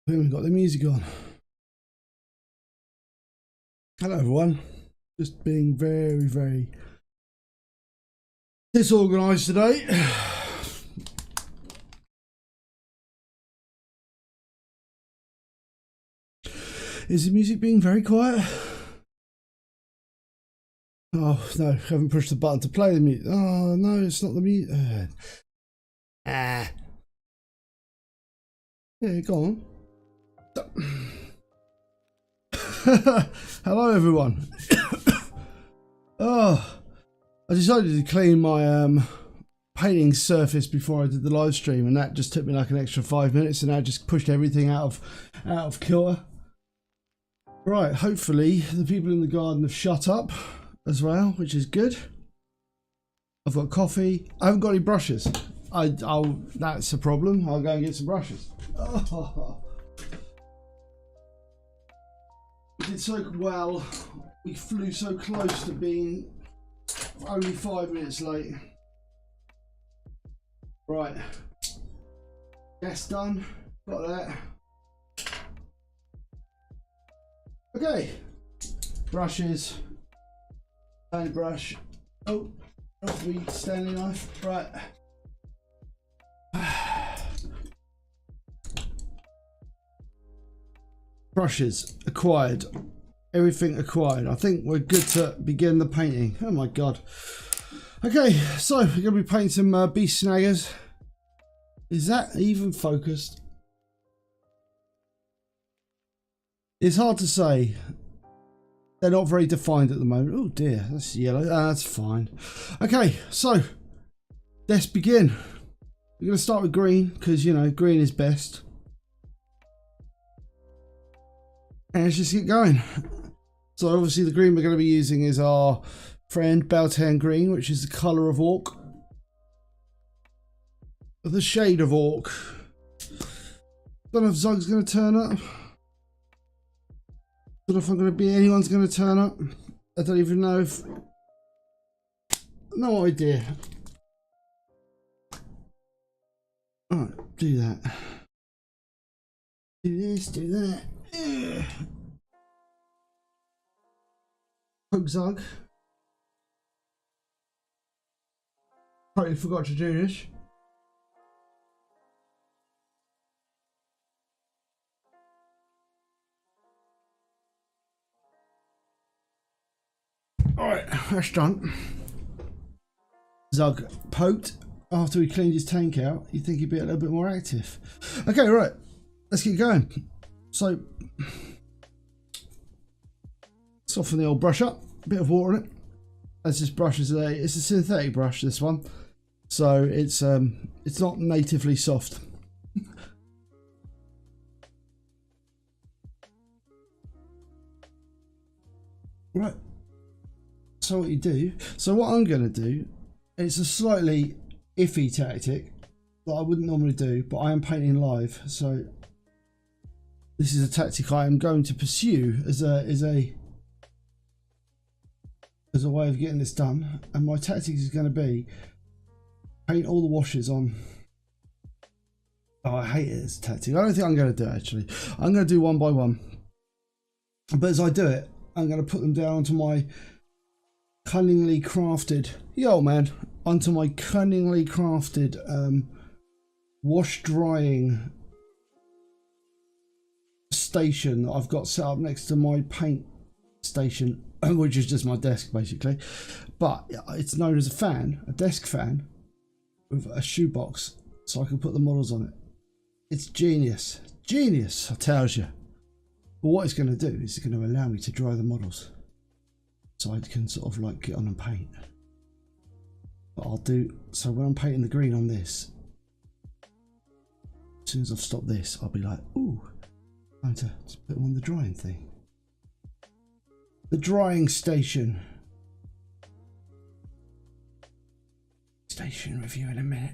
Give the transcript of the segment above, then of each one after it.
We haven't got the music on. Hello everyone. Just being very, very disorganised today. Is the music being very quiet? Oh no, haven't pushed the button to play the music. Oh no, it's not the music. Yeah, go on. Hello everyone. Oh, I decided to clean my painting surface before I did the live stream, and that just took me like an extra 5 minutes, and I just pushed everything out of kilter. Right, hopefully the people in the garden have shut up as well, which is good. I've got coffee. I haven't got any brushes. That's a problem. I'll go and get some brushes. Oh. We did so well. We flew so close to being only 5 minutes late. Right. Gas done. Got that. Okay. Brushes. Paintbrush. Oh, off the Stanley knife. Right. Brushes acquired. Everything acquired. I think we're good to begin the painting. Oh my god. Okay, so we're going to be painting some beast snaggers. Is that even focused? It's hard to say. They're not very defined at the moment. Oh dear, that's yellow. That's fine. Okay, so let's begin. We're going to start with green because, you know, green is best. And let's just get going. So obviously the green we're going to be using is our friend Beltane green, which is the colour of orc. The shade of orc. Don't know if Zug's going to turn up. Don't know if I'm going to be anyone's going to turn up. I don't even know if. No idea. Alright, do that. Do this, do that. Poke Zug. Totally forgot to do this. Alright, that's done. Zug poked after we cleaned his tank out. You'd think he'd be a little bit more active. Okay, right, let's get going. So, soften the old brush up, a bit of water in it. As this brush is it's a synthetic brush, this one, so it's not natively soft. Right. So what you do? So what I'm going to do? It's a slightly iffy tactic that I wouldn't normally do, but I am painting live, so this is a tactic I am going to pursue as a way of getting this done. And my tactic is going to be paint all the washes on. Oh, I hate it as a tactic. I don't think I'm going to do it actually. I'm going to do one by one, but as I do it, I'm going to put them down onto my cunningly crafted, onto my cunningly crafted wash drying station that I've got set up next to my paint station, which is just my desk basically, but it's known as a desk fan with a shoebox, so I can put the models on it. It's genius, I tells you. But what it's going to do is it's going to allow me to dry the models, so I can sort of like get on and paint. But I'll do, so when I'm painting the green on this, as soon as I've stopped this, I'll be like, ooh, time to put them on the drying thing. The drying station. Station review in a minute.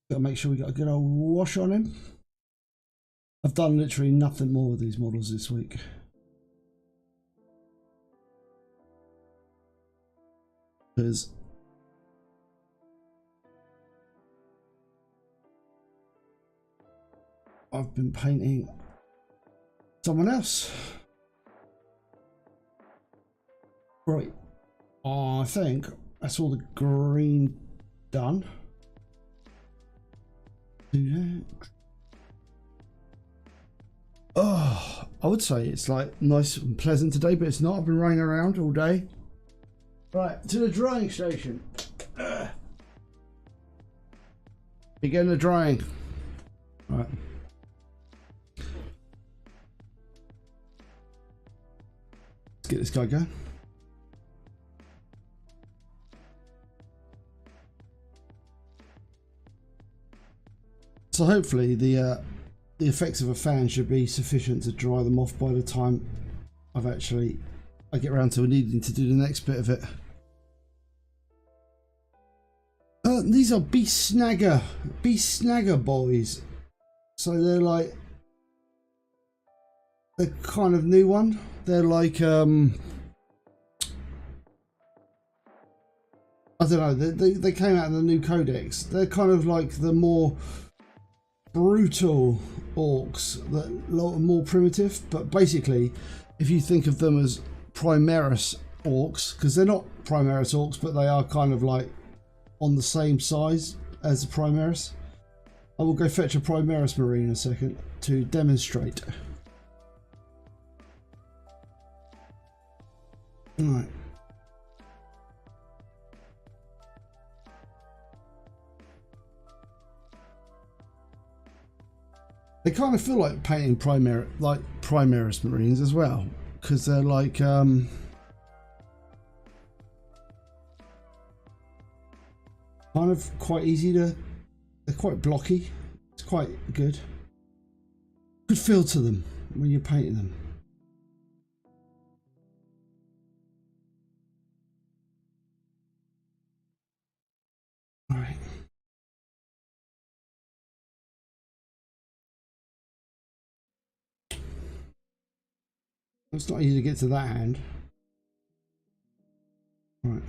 Gotta make sure we got a good old wash on him. I've done literally nothing more with these models this week. Because I've been painting someone else. Right, I think that's all the green done. Do that. Oh, I would say it's like nice and pleasant today, but it's not. I've been running around all day. Right, to the drying station. Begin the drying. Right. Let's get this guy going. So hopefully the effects of a fan should be sufficient to dry them off by the time I get around to needing to do the next bit of it. These are Snagga Boyz. So they're kind of new one. They're like I don't know. They came out in the new codex. They're kind of like the more brutal orcs, that are more primitive. But basically, if you think of them as Primaris orcs, because they're not Primaris orcs, but they are kind of like on the same size as the Primaris. I will go fetch a Primaris Marine in a second to demonstrate. Alright. They kind of feel like painting Primaris Marines as well, because they're like kind of quite easy to, they're quite blocky. It's quite good feel to them when you're painting them. All right. It's not easy to get to that hand. All right.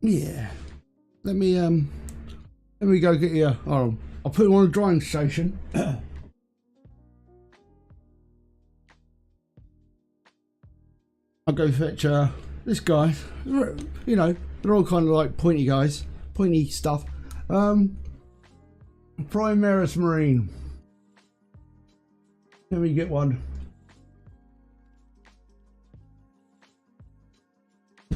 Yeah. Let me go get you. Oh, I'll put him on a drying station. I'll go fetch this guy. You know, they're all kind of like pointy guys, pointy stuff. Primaris Marine. Let me get one.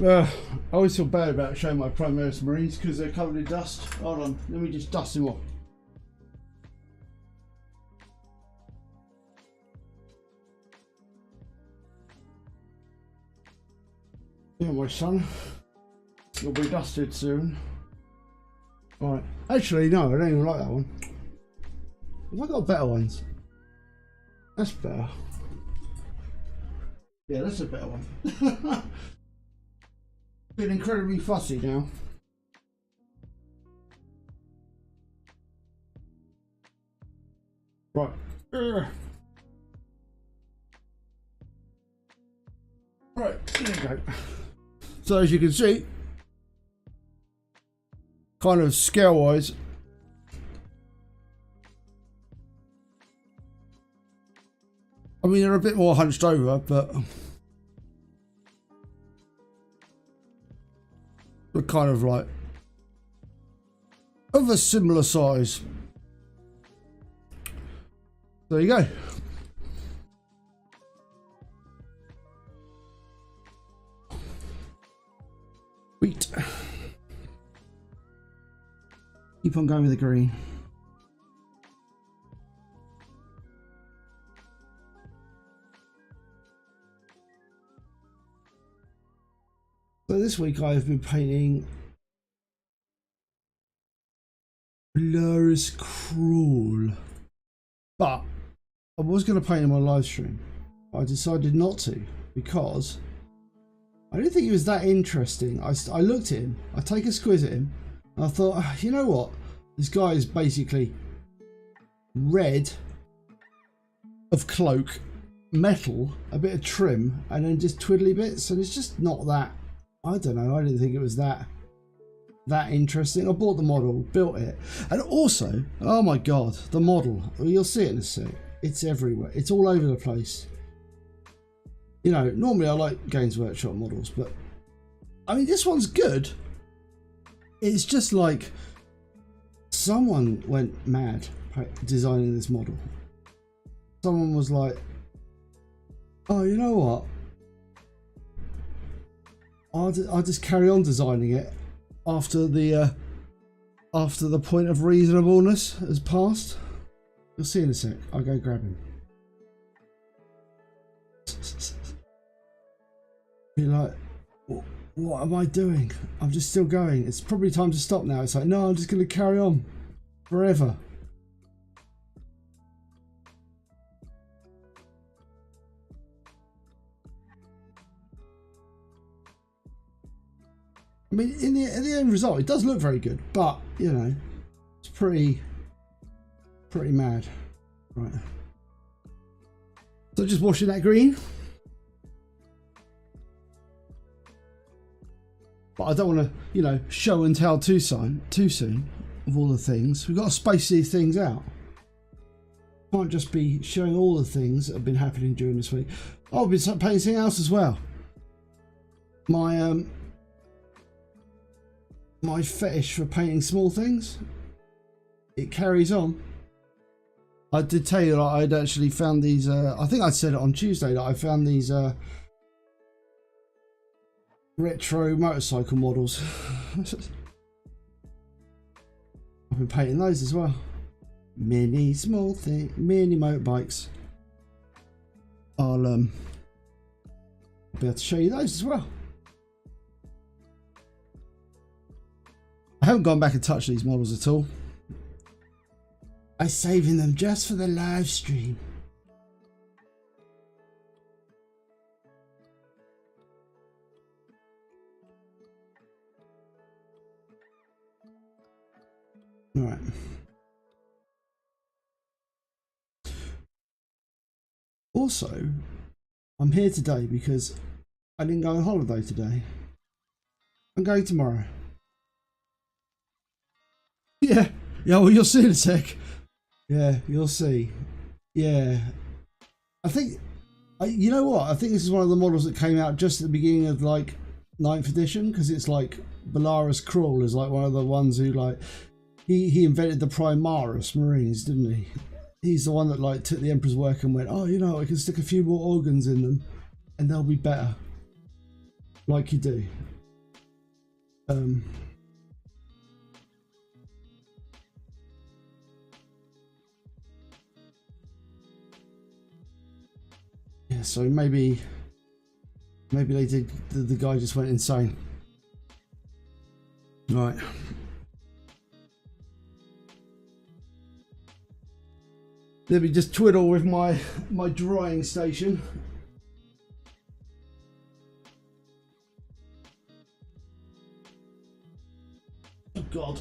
I always feel bad about showing my Primaris Marines because they're covered in dust. Hold on, let me just dust them off. Yeah, my son, you'll be dusted soon. Alright, actually no, I don't even like that one. Have I got better ones? That's better. Yeah, that's a better one. Been incredibly fussy now. Right. Right, there you go. So as you can see, kind of scale wise, I mean they're a bit more hunched over, but they're kind of like of a similar size. There you go. Sweet. Keep on going with the green. So this week I have been painting Blur's Crawl, but I was going to paint in my live stream. I decided not to because I didn't think he was that interesting. I looked at him, I take a squiz at him, and I thought, you know what? This guy is basically red of cloak, metal, a bit of trim, and then just twiddly bits, and it's just not that. I don't know, I didn't think it was that interesting. I bought the model, built it, and also, oh my god, the model, well, you'll see it in a sec, it's everywhere, it's all over the place. You know, normally I like Games Workshop models, but I mean, this one's good. It's just like someone went mad designing this model. Someone was like, oh, you know what, I'll just carry on designing it after the point of reasonableness has passed. You'll see in a sec. I'll go grab him. Be like, what am I doing? I'm just still going. It's probably time to stop now. It's like, no, I'm just going to carry on forever. I mean, in the end result, it does look very good, but you know, it's pretty mad, right? So just washing that green, but I don't want to, you know, show and tell too soon of all the things. We've got to space these things out. Can't just be showing all the things that have been happening during this week. I'll be painting something else as well. My fetish for painting small things, it carries on. I did tell you that I'd actually found these, I think I said it on Tuesday, that I found these retro motorcycle models. I've been painting those as well. Mini small thing, mini motorbikes. I'll be able to show you those as well. I haven't gone back and touched these models at all. I'm saving them just for the live stream. All right. Also, I'm here today because I didn't go on holiday today. I'm going tomorrow. Yeah, well, you'll see in a sec. Yeah, you'll see. Yeah, I think, you know what? I think this is one of the models that came out just at the beginning of like 9th edition, because it's like Belarus Crawl is like one of the ones who like he invented the Primaris Marines, didn't he? He's the one that like took the Emperor's work and went, oh, you know, I can stick a few more organs in them, and they'll be better, like you do. Yeah, so maybe they did. The guy just went insane. Right. Let me just twiddle with my drying station. Oh God.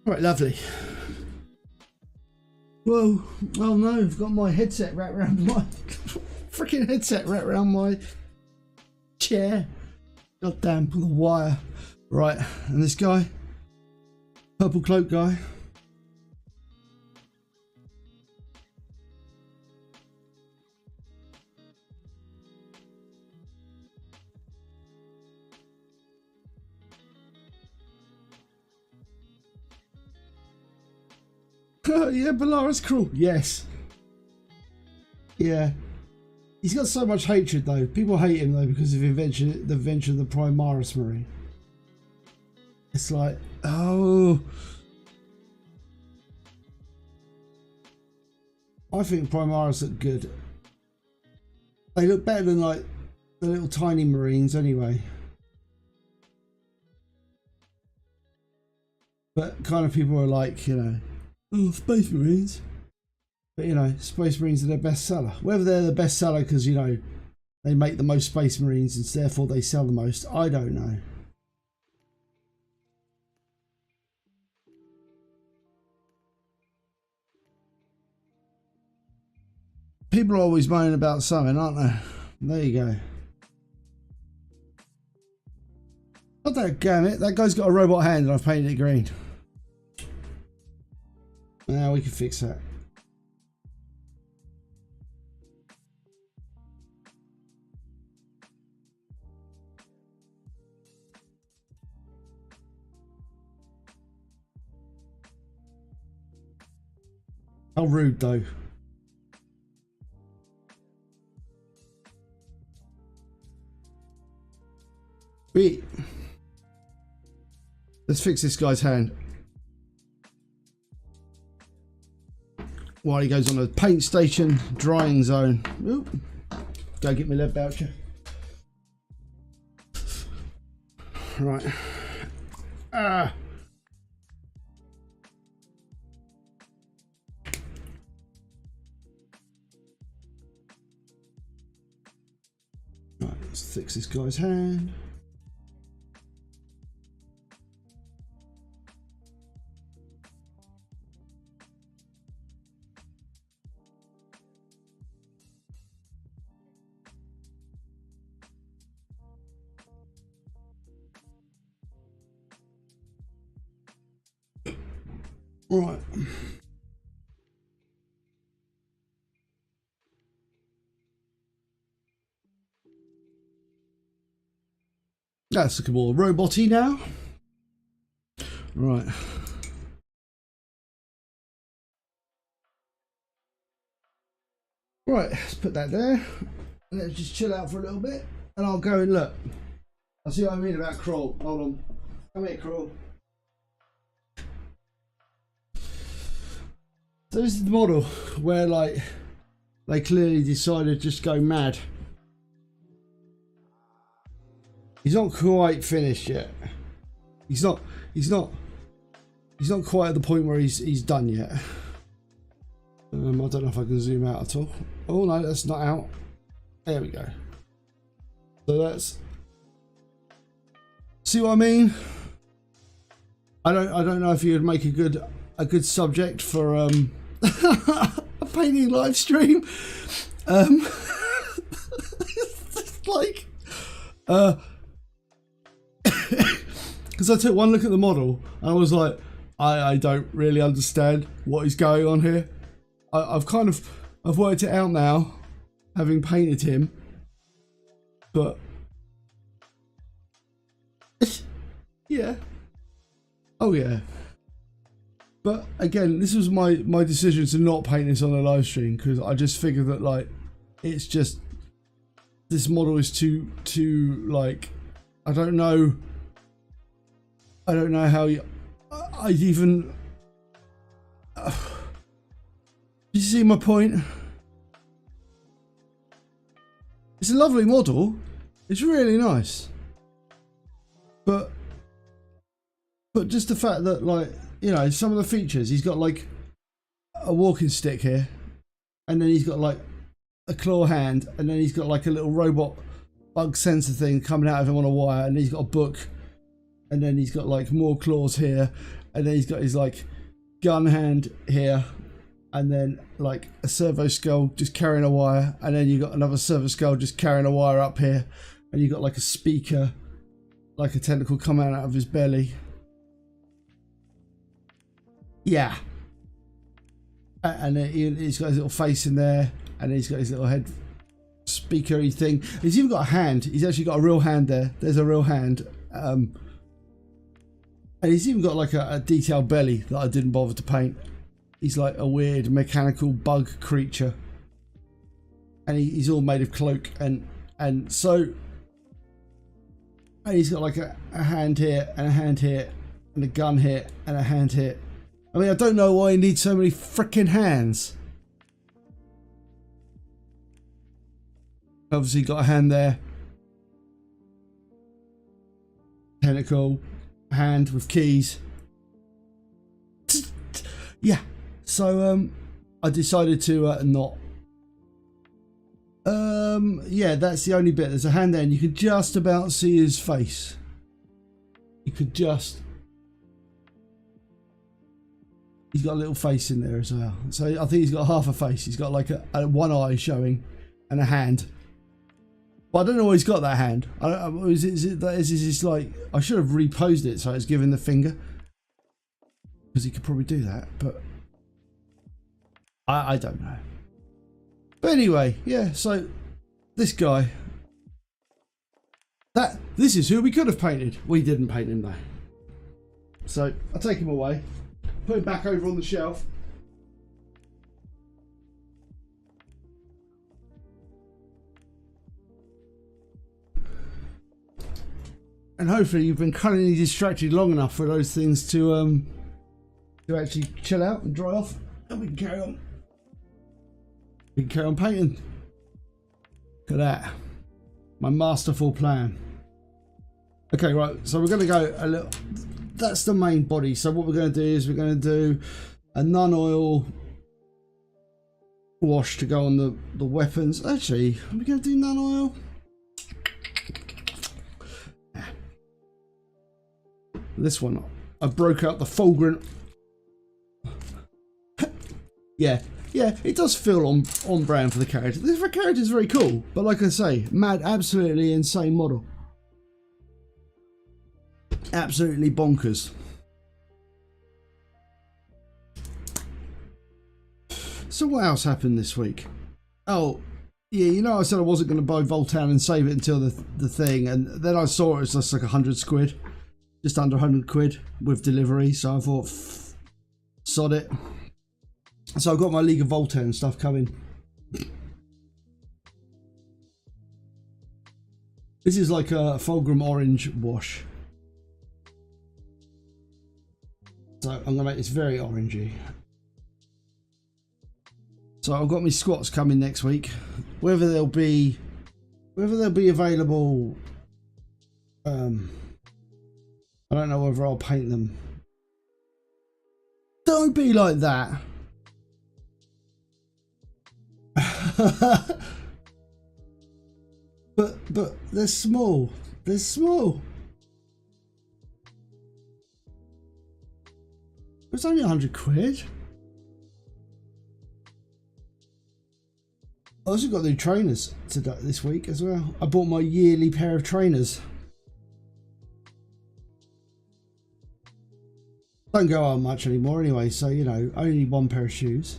Right, lovely. Whoa, oh no, I've got my headset wrapped around my freaking headset wrapped around my chair. God damn, the wire. Right, and this guy, purple cloak guy. Yeah, Belarus Crawl. Yes. Yeah. He's got so much hatred though. People hate him though because of the invention of the Primaris Marine. It's like, oh. I think Primaris look good. They look better than like the little tiny Marines anyway. But kind of people are like, you know, Oh, Space Marines. But you know, Space Marines are their best seller. Whether they're the best seller because, you know, they make the most Space Marines and therefore they sell the most, I don't know. People are always moaning about something, aren't they? There you go. Oh, damn it. That guy's got a robot hand and I've painted it green. Now we can fix that. How rude though. Wait. Let's fix this guy's hand. While he goes on a paint station, drying zone. Oop. Go get my lead voucher. Right. Ah. Right, let's fix this guy's hand. Right. That's looking more robot-y now. Right. Right, let's put that there. Let's just chill out for a little bit. And I'll go and look. I'll see what I mean about Crawl. Hold on. Come here, Crawl. So this is the model where, like, they clearly decided to just go mad. He's not quite finished yet. He's not quite at the point where he's done yet. I don't know if I can zoom out at all. Oh no, that's not out. There we go. So that's, see what I mean? I don't know if you would make a good subject for a painting live stream. Like because I took one look at the model and I was like, I don't really understand what is going on here. I've worked it out now, having painted him, but yeah, oh yeah. But again, this was my decision to not paint this on a live stream because I just figured that, like, it's just, this model is too like, I don't know how I'd even. You see my point? It's a lovely model. It's really nice. But just the fact that, like, you know, some of the features, he's got like a walking stick here, and then he's got like a claw hand, and then he's got like a little robot bug sensor thing coming out of him on a wire, and he's got a book, and then he's got like more claws here, and then he's got his like gun hand here, and then like a servo skull just carrying a wire, and then you got another servo skull just carrying a wire up here, and you got like a speaker, like a tentacle coming out of his belly. Yeah. And then he's got his little face in there, and he's got his little head speakery thing. He's even got a hand. He's actually got a real hand there. There's a real hand. And he's even got like a detailed belly that I didn't bother to paint. He's like a weird mechanical bug creature, and he's all made of cloak, and so, and he's got like a hand here and a hand here and a gun here and a hand here. I mean, I don't know why he needs so many freaking hands. Obviously got a hand there, tentacle, hand with keys. Yeah, So I decided to not. Yeah, that's the only bit. There's a hand there, and you can just about see his face. You could just. He's got a little face in there as well. So I think he's got half a face. He's got like a one eye showing and a hand. But I don't know why he's got that hand. Is it like, I should have reposed it so it's giving the finger. Because he could probably do that, but I don't know. But anyway, yeah, so this guy, this is who we could have painted. We didn't paint him though. So I'll take him away, put him back over on the shelf. And hopefully you've been cunningly distracted long enough for those things to actually chill out and dry off, and we can carry on. We can carry on painting. Look at that, my masterful plan. Okay, right. So we're going to go a little. That's the main body. So what we're going to do is we're going to do a non-oil wash to go on the weapons. Actually, are we going to do non-oil? This one, I broke out the fulgurant. Yeah, it does feel on brand for the character. This character is very cool, but like I say, mad, absolutely insane model. Absolutely bonkers. So what else happened this week? Oh, yeah, you know I said I wasn't going to buy Voltan and save it until the thing, and then I saw it was just like 100 quid. Just under 100 quid with delivery, so I thought, sod it. So I've got my League of Voltan stuff coming. This is like a Fulgrim orange wash. So I'm gonna make this very orangey. So I've got my squats coming next week. Whether they'll be available, I don't know whether I'll paint them. Don't be like that. but they're small. They're small. It's only 100 quid. I also got new trainers this week as well. I bought my yearly pair of trainers. Don't go out much anymore anyway, so you know, only one pair of shoes.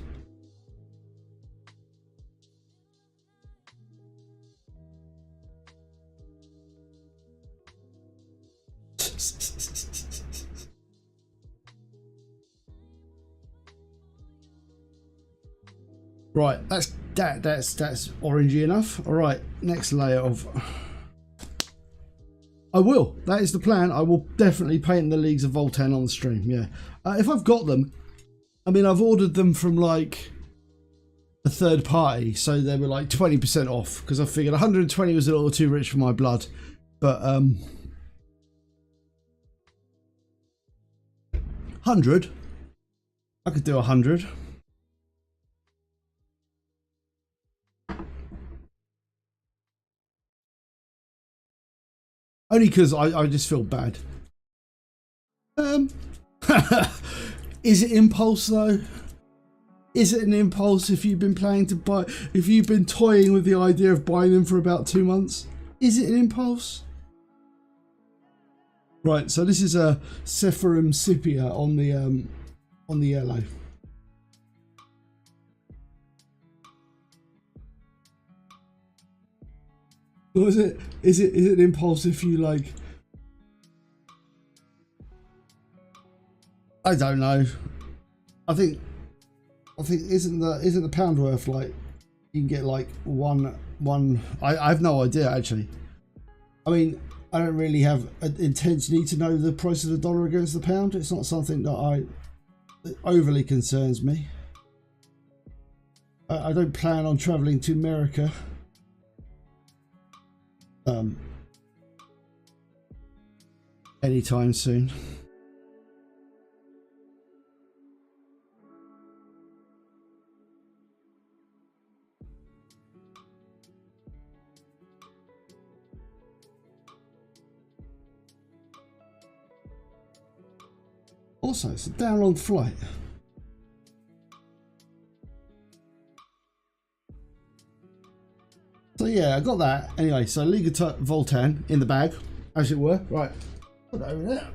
Right, that's orangey enough. All right, next layer of. I will. That is the plan. I will definitely paint the Leagues of Voltan on the stream. Yeah, if I've got them. I mean, I've ordered them from like a third party, so they were like 20% off because I figured 120 was a little too rich for my blood. But 100, I could do 100. Only because I just feel bad. Is it impulse though? Is it an impulse if you've been planning to buy, if you've been toying with the idea of buying them for about 2 months? Is it an impulse? Right, so this is a Sephirim Sepia on the yellow. Or is it an impulse if you like? I don't know. I think isn't the pound worth like you can get like one I have no idea actually. I mean, I don't really have an intense need to know the price of the dollar against the pound. It's not something that overly concerns me. I don't plan on traveling to America. Anytime soon. Also, it's a damn long flight. So yeah, I got that. Anyway, so Liga Voltan in the bag, as it were. Right, put that over there.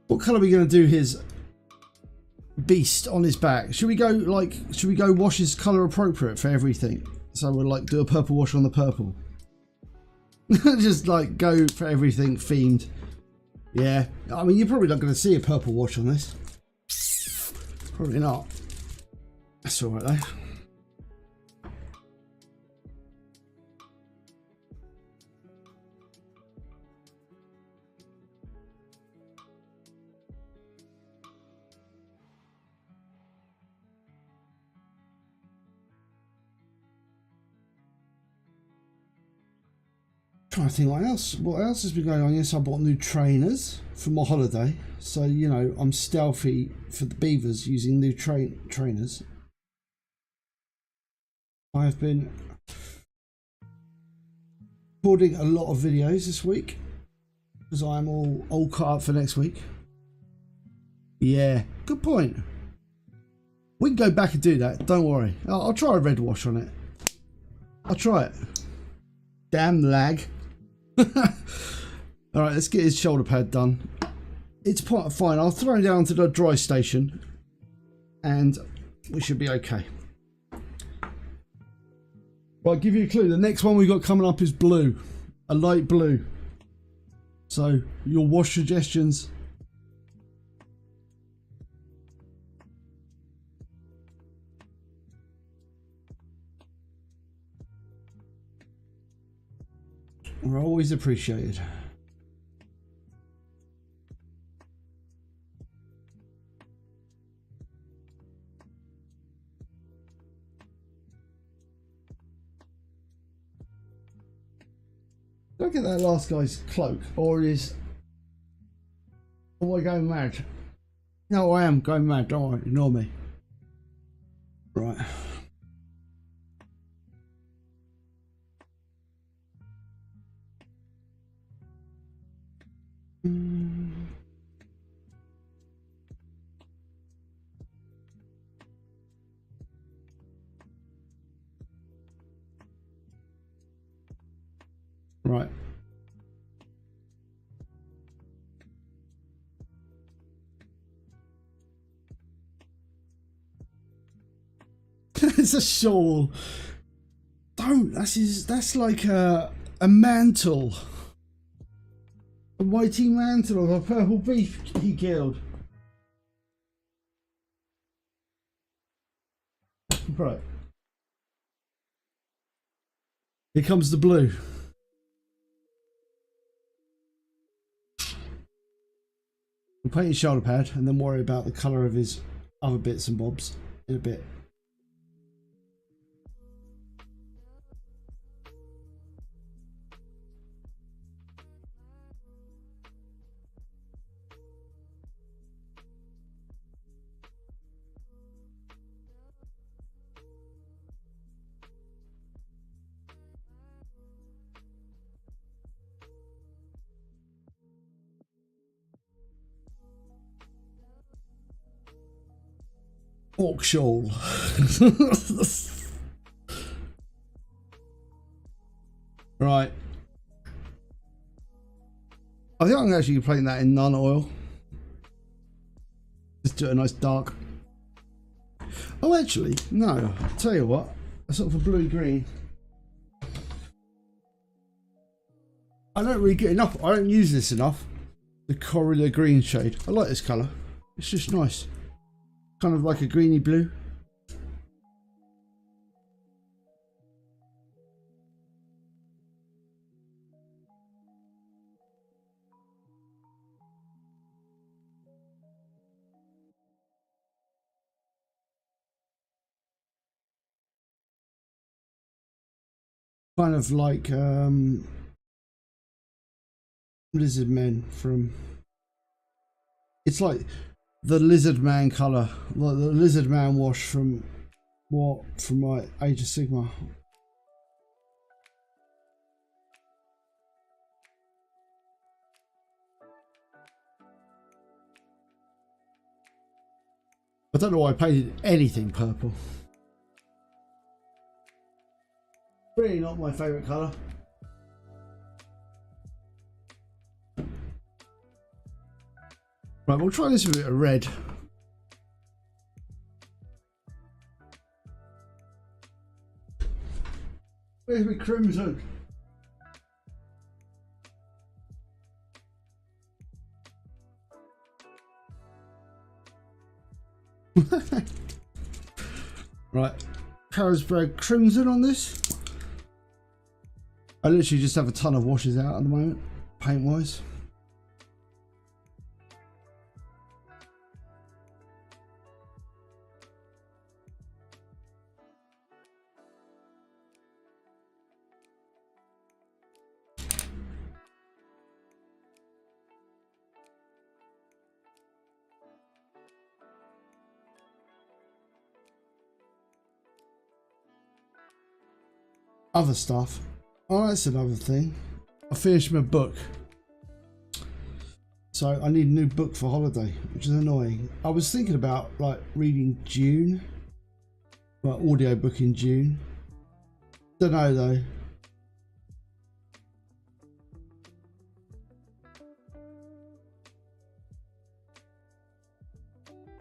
What colour are we going to do his beast on his back? Should we go wash his colour appropriate for everything? So we'll like do a purple wash on the purple. Just like go for everything themed. Yeah, I mean, you're probably not going to see a purple wash on this. Probably not. That's all right though. Trying to think what else has been going on. Yes, I bought new trainers for my holiday, so you know I'm stealthy for the beavers using new trainers. I've been recording a lot of videos this week because I'm all caught up for next week. Yeah, good point. We can go back and do that, don't worry. I'll try a red wash on it. I'll try it. Damn lag. Alright, let's get his shoulder pad done. It's fine. I'll throw him down to the dry station and we should be okay. Right, I'll give you a clue. The next one we've got coming up is blue. A light blue. So, your wash suggestions. Are always appreciated. Look at that last guy's cloak, or is... Am I going mad? No, I am going mad, don't worry, ignore me. Right. Right. It's a shawl. Don't. That's like a mantle. A whitey mantle of a purple beef he killed. Right. Here comes the blue. We'll paint his shoulder pad and then worry about the colour of his other bits and bobs in a bit. Orc shawl. Right. I think I'm actually playing that in non-oil. Just do a nice dark. Oh, actually, no. I'll tell you what. A sort of a blue-green. I don't really get enough. I don't use this enough. The corridor green shade. I like this colour. It's just nice. Kind of like a greeny blue. Kind of like lizard men from... It's like the lizard man colour, like the lizard man wash from my Age of Sigma. I don't know why I painted anything purple. Really not my favourite colour. Right, we'll try this with a bit of red. Where's my crimson? Right, Carlsberg Crimson on this. I literally just have a ton of washes out at the moment, paint wise. Other stuff. Oh, that's another thing. I finished my book. So I need a new book for holiday, which is annoying. I was thinking about like reading June. Like audio book in June. Don't know though.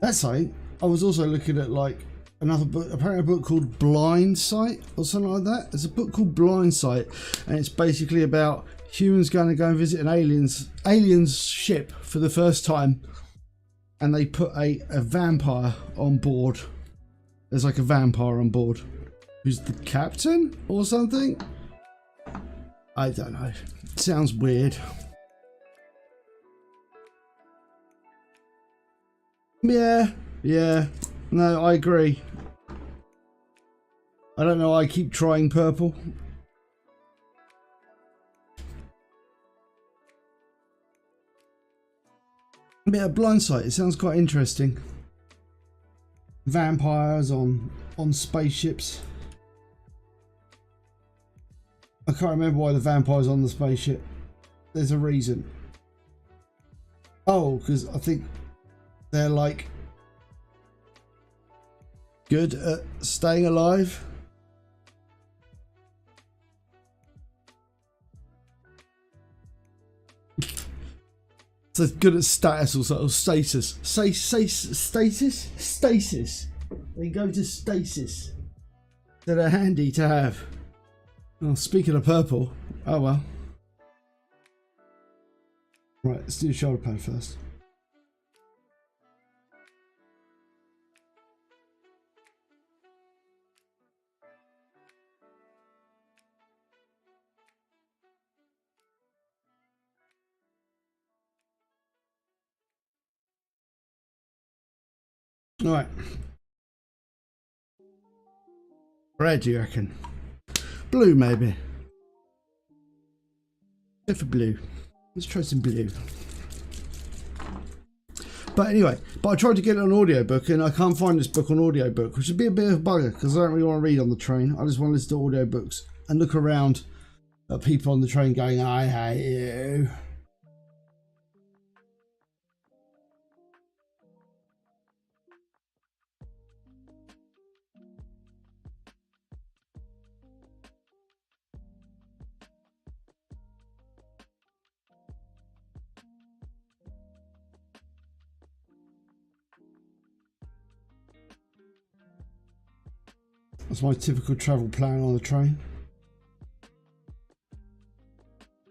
That's something. I was also looking at like another book, apparently a book called Blind Sight or something like that. There's a book called Blind Sight, and it's basically about humans going to go and visit an aliens ship for the first time, and they put a vampire on board. There's like a vampire on board who's the captain or something. I don't know. It sounds weird. Yeah. No, I agree. I don't know why I keep trying purple. A bit of Blind Sight, it sounds quite interesting. Vampires on spaceships. I can't remember why the vampire's on the spaceship. There's a reason. Oh, because I think they're like good at staying alive. So good at status or sort of status. Stasis. They go to stasis. So they're handy to have. Oh, speaking of purple, oh well. Right, let's do the shoulder pad first. All right. Red, do you reckon? Blue, maybe. Go for blue. Let's try some blue. But anyway, I tried to get it on audiobook and I can't find this book on audiobook, which would be a bit of a bugger because I don't really want to read on the train. I just want to listen to audiobooks and look around at people on the train going, I hate you. That's my typical travel plan on the train.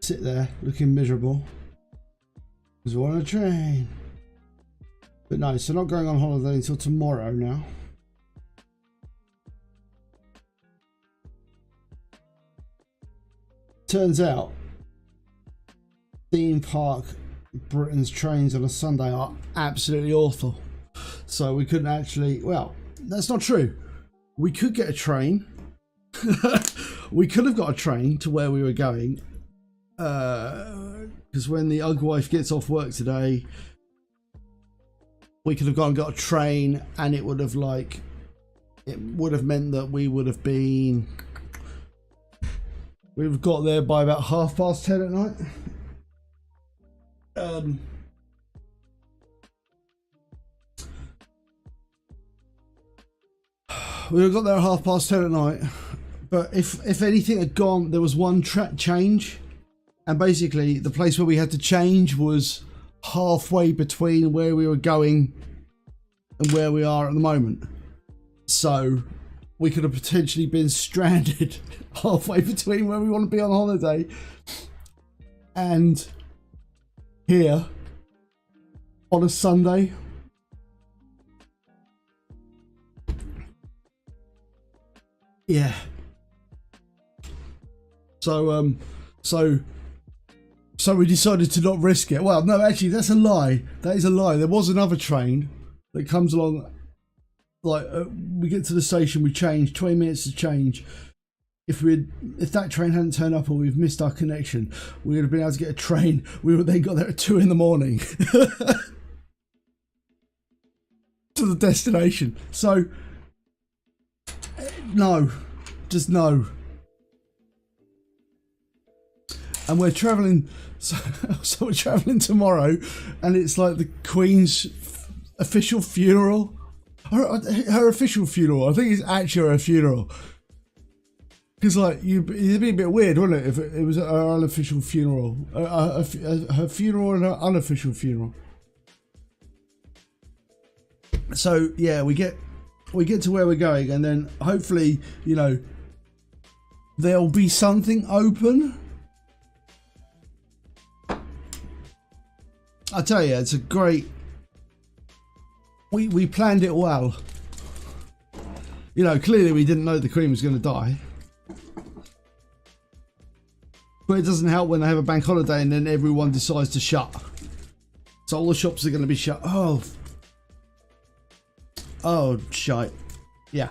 Sit there looking miserable because we're on a train. But no, so not going on holiday until tomorrow now. Turns out theme park Britain's trains on a Sunday are absolutely awful. So we couldn't actually, well, that's not true. We could get a train. We could have got a train to where we were going. Because when the Ugg wife gets off work today, we could have gone and got a train, and it would have meant that we would have got there by about 10:30 at night. We got there at 10:30 at night. But if anything had gone, there was one track change, and basically the place where we had to change was halfway between where we were going and where we are at the moment. So we could have potentially been stranded halfway between where we want to be on holiday and here on a Sunday. Yeah. So we decided to not risk it. Well, no, actually, that's a lie. That is a lie. There was another train that comes along. Like we get to the station, we change 20 minutes to change. If that train hadn't turned up or we've missed our connection, we would have been able to get a train. We would then got there at 2 in the morning to the destination. So no, just no. And we're travelling, so we're travelling tomorrow, and it's like the Queen's official funeral. Her official funeral. I think it's actually her funeral. Because like it'd be a bit weird, wouldn't it, if it was her unofficial funeral, her funeral and her unofficial funeral. So yeah, we get to where we're going, and then hopefully, you know, there'll be something open. I tell you, it's a great. We planned it well. You know, clearly we didn't know the Queen was going to die. But it doesn't help when they have a bank holiday and then everyone decides to shut. So all the shops are going to be shut. Oh, shite. Yeah.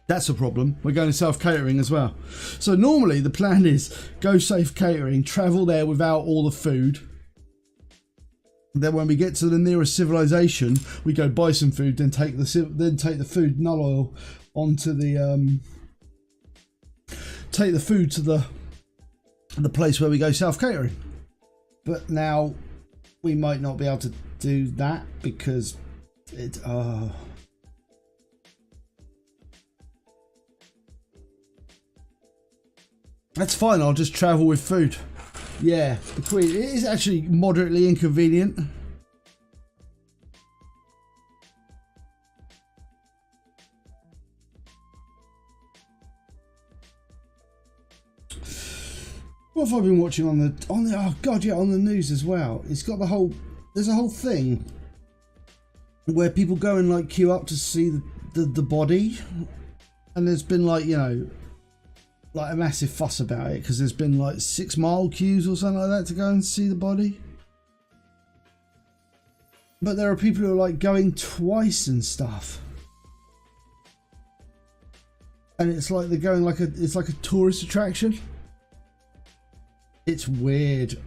That's a problem. We're going to South Catering as well. So normally the plan is go Safe Catering, travel there without all the food. Then when we get to the nearest civilization, we go buy some food, then take the food null oil onto the take the food to the place where we go South Catering. But now we might not be able to do that because it that's fine. I'll just travel with food. Yeah, the Queen. It is actually moderately inconvenient. What have I been watching on the oh god, yeah, on the news as well? It's got there's a whole thing where people go and like queue up to see the body, and there's been like, you know, like a massive fuss about it because there's been like 6 mile queues or something like that to go and see the body. But there are people who are like going twice and stuff, and it's like they're going like it's like a tourist attraction. It's weird.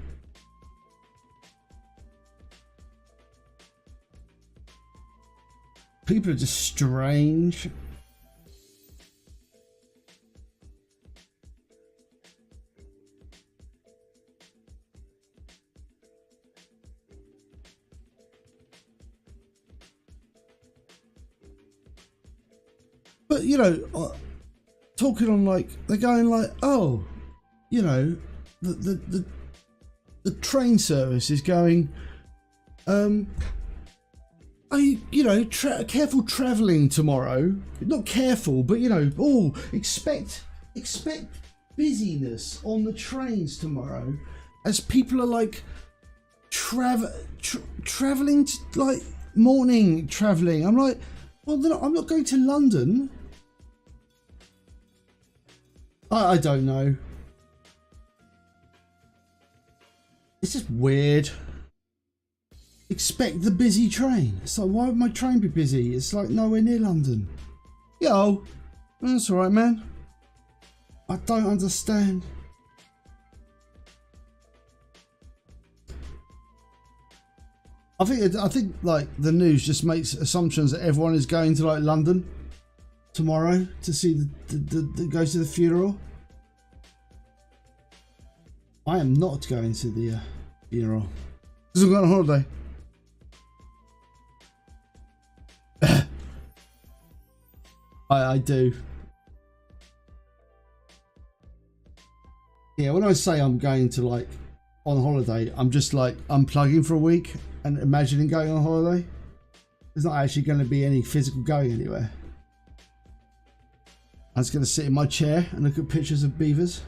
People are just strange. But you know, talking on like they're going like, oh, you know, the train service is going. Are you know, careful travelling tomorrow. Not careful, but you know, expect busyness on the trains tomorrow, as people are like travelling to, like morning travelling. I'm like, well, I'm not going to London. I don't know. It's just weird. Expect the busy train. It's like, why would my train be busy? It's like nowhere near London. Yo, that's alright, man. I don't understand. I think like the news just makes assumptions that everyone is going to like London tomorrow to see the go to the funeral. I am not going to the funeral because I'm going on holiday. I do. Yeah, when I say I'm going to like on holiday, I'm just like unplugging for a week and imagining going on holiday. There's not actually going to be any physical going anywhere. I'm just going to sit in my chair and look at pictures of beavers.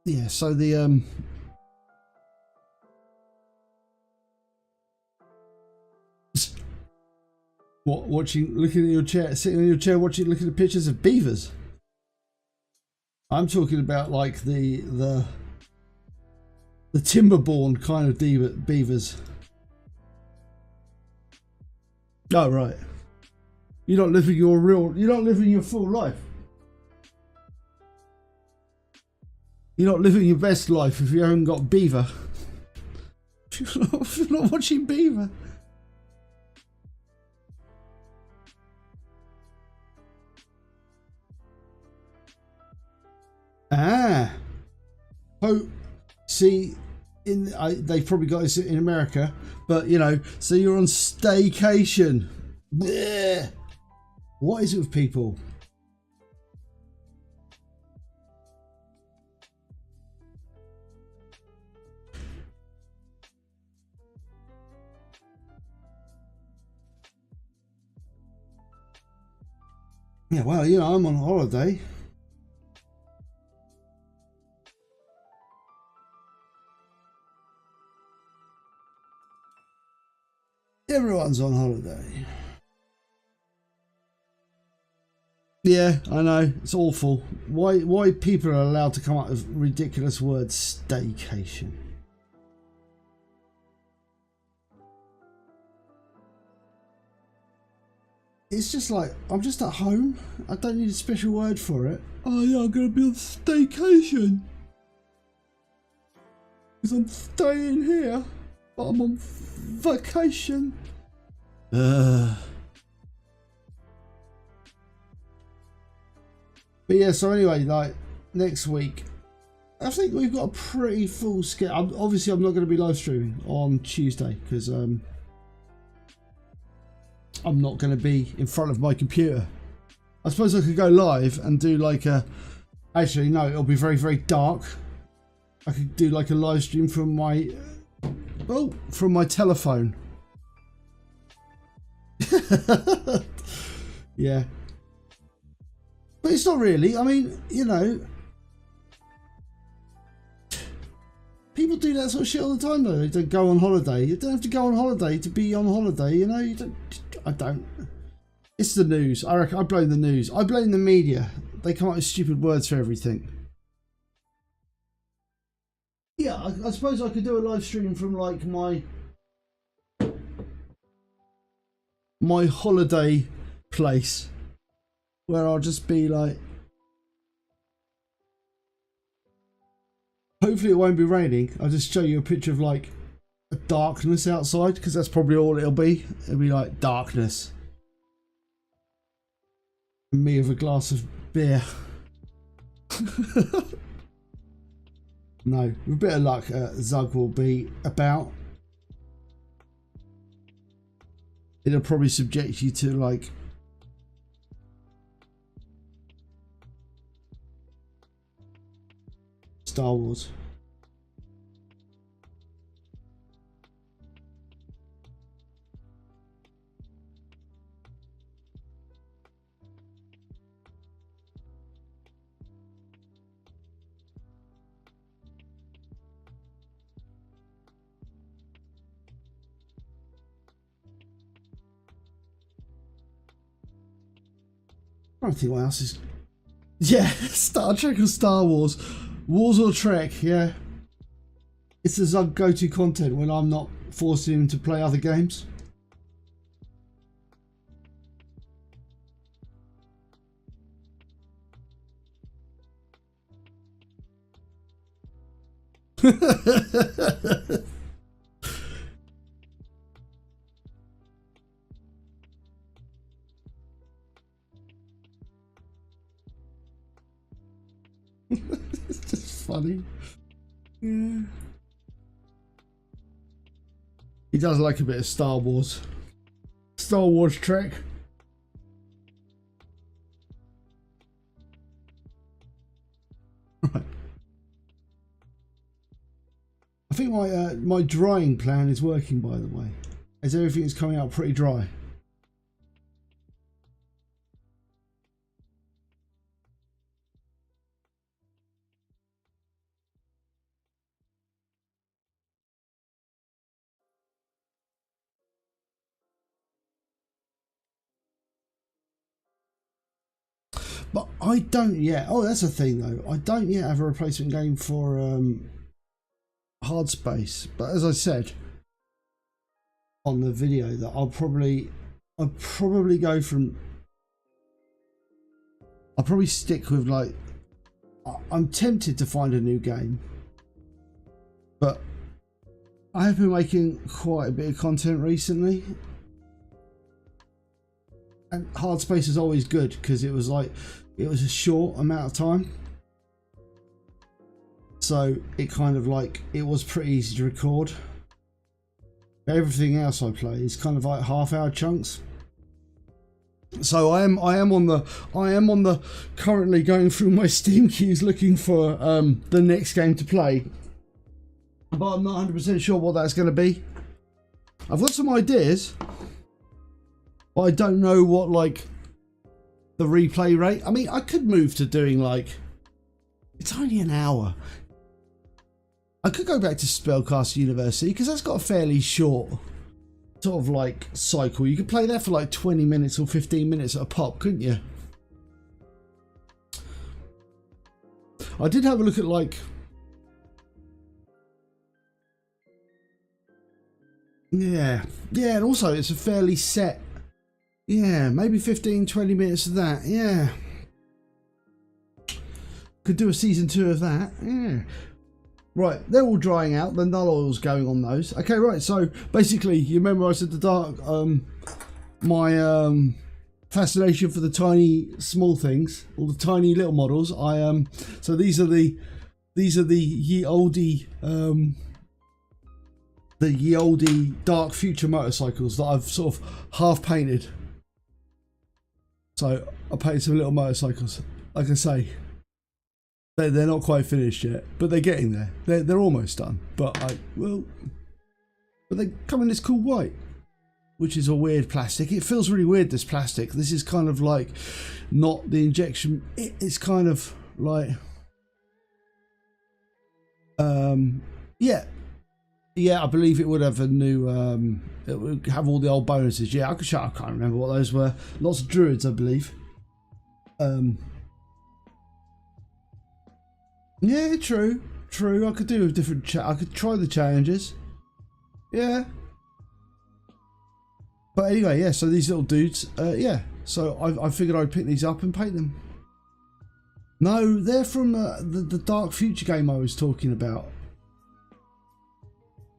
Yeah, so the what, watching, looking at your chair, sitting in your chair, watching, looking at pictures of beavers. I'm talking about like the timber-born kind of beavers. Oh right, you're not living your full life. You're not living your best life if you haven't got beaver. If you're not watching beaver. Ah. Oh, see, they've probably got this in America, but you know, so you're on staycation. Blech. What is it with people? Yeah, well, you know, I'm on holiday. Everyone's on holiday. Yeah, I know, it's awful. Why people are allowed to come up with ridiculous words? Staycation. It's just like, I'm just at home. I don't need a special word for it. Oh yeah, I'm gonna be on staycation. Because I'm staying here, but I'm on vacation. But yeah, so anyway, like next week, I think we've got a pretty full schedule. Obviously, I'm not going to be live streaming on Tuesday because I'm not going to be in front of my computer. I suppose I could go live and do like a. Actually, no, it'll be very, very dark. I could do like a live stream from my. Oh, from my telephone. Yeah. But it's not really. I mean, you know, people do that sort of shit all the time though. They don't go on holiday. You don't have to go on holiday to be on holiday, you know. You don't. I don't. It's the news. I reckon I blame the news. I blame the media. They come up with stupid words for everything. Yeah, I suppose I could do a live stream from like my holiday place, where I'll just be like, hopefully it won't be raining. I'll just show you a picture of like a darkness outside, because that's probably all it'll be. It'll be like darkness. And me with a glass of beer. No, with a bit of luck, Zug will be about. It'll probably subject you to like Star Wars. I don't think what else is. Yeah, Star Trek or Star Wars. Wars or Trek, yeah. It's the Zug go-to content when I'm not forcing him to play other games. It's just funny. Yeah. He does like a bit of Star Wars. Star Wars Trek. Right. I think my drying plan is working, by the way, as everything's coming out pretty dry. But I don't yet. Oh, that's a thing though. I don't yet have a replacement game for Hard Space. But as I said on the video, that I'll probably go from. I'll probably stick with like. I'm tempted to find a new game, but I have been making quite a bit of content recently. And Hard Space is always good because it was a short amount of time, so it kind of like it was pretty easy to record. Everything else I play is kind of like half-hour chunks. So I am on the currently going through my Steam queues looking for the next game to play, but I'm not 100% sure what that's going to be. I've got some ideas, but I don't know what like the replay rate. I mean, I could move to doing like, it's only an hour. I could go back to Spellcaster University because that's got a fairly short sort of like cycle. You could play that for like 20 minutes or 15 minutes at a pop, couldn't you? I did have a look at like, yeah, and also it's a fairly set, yeah, maybe 15-20 minutes of that. Yeah, could do a season 2 of that. Yeah, right, they're all drying out, the null oil's going on those. Okay, right, so basically you remember I said the dark, my fascination for the tiny small things, all the tiny little models. So these are the ye olde dark future motorcycles that I've sort of half painted. So I painted some little motorcycles. Like I say, they're not quite finished yet, but they're getting there. They're almost done. But they come in this cool white, which is a weird plastic. It feels really weird, this plastic. This is kind of like not the injection. It's kind of like, yeah, I believe it would have a new, it would have all the old bonuses. Yeah, I can't remember what those were. Lots of druids, I believe. Yeah, true. I could do a different I could try the challenges. Yeah. But anyway, yeah, so these little dudes, yeah. So I figured I'd pick these up and paint them. No, they're from the Dark Future game I was talking about.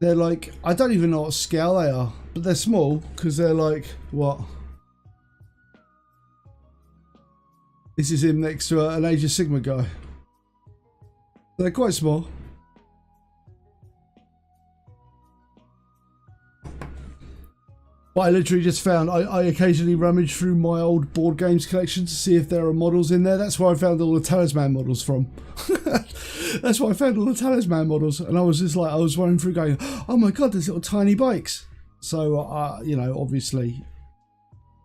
They're like, I don't even know what scale they are, but they're small because they're like, what? This is him next to an Age of Sigma guy. They're quite small. But I literally just found, I occasionally rummage through my old board games collection to see if there are models in there. That's where I found all the Talisman models from. That's why I found all the Talisman models. And I was just like, I was running through going, oh my God, there's little tiny bikes. So, you know, obviously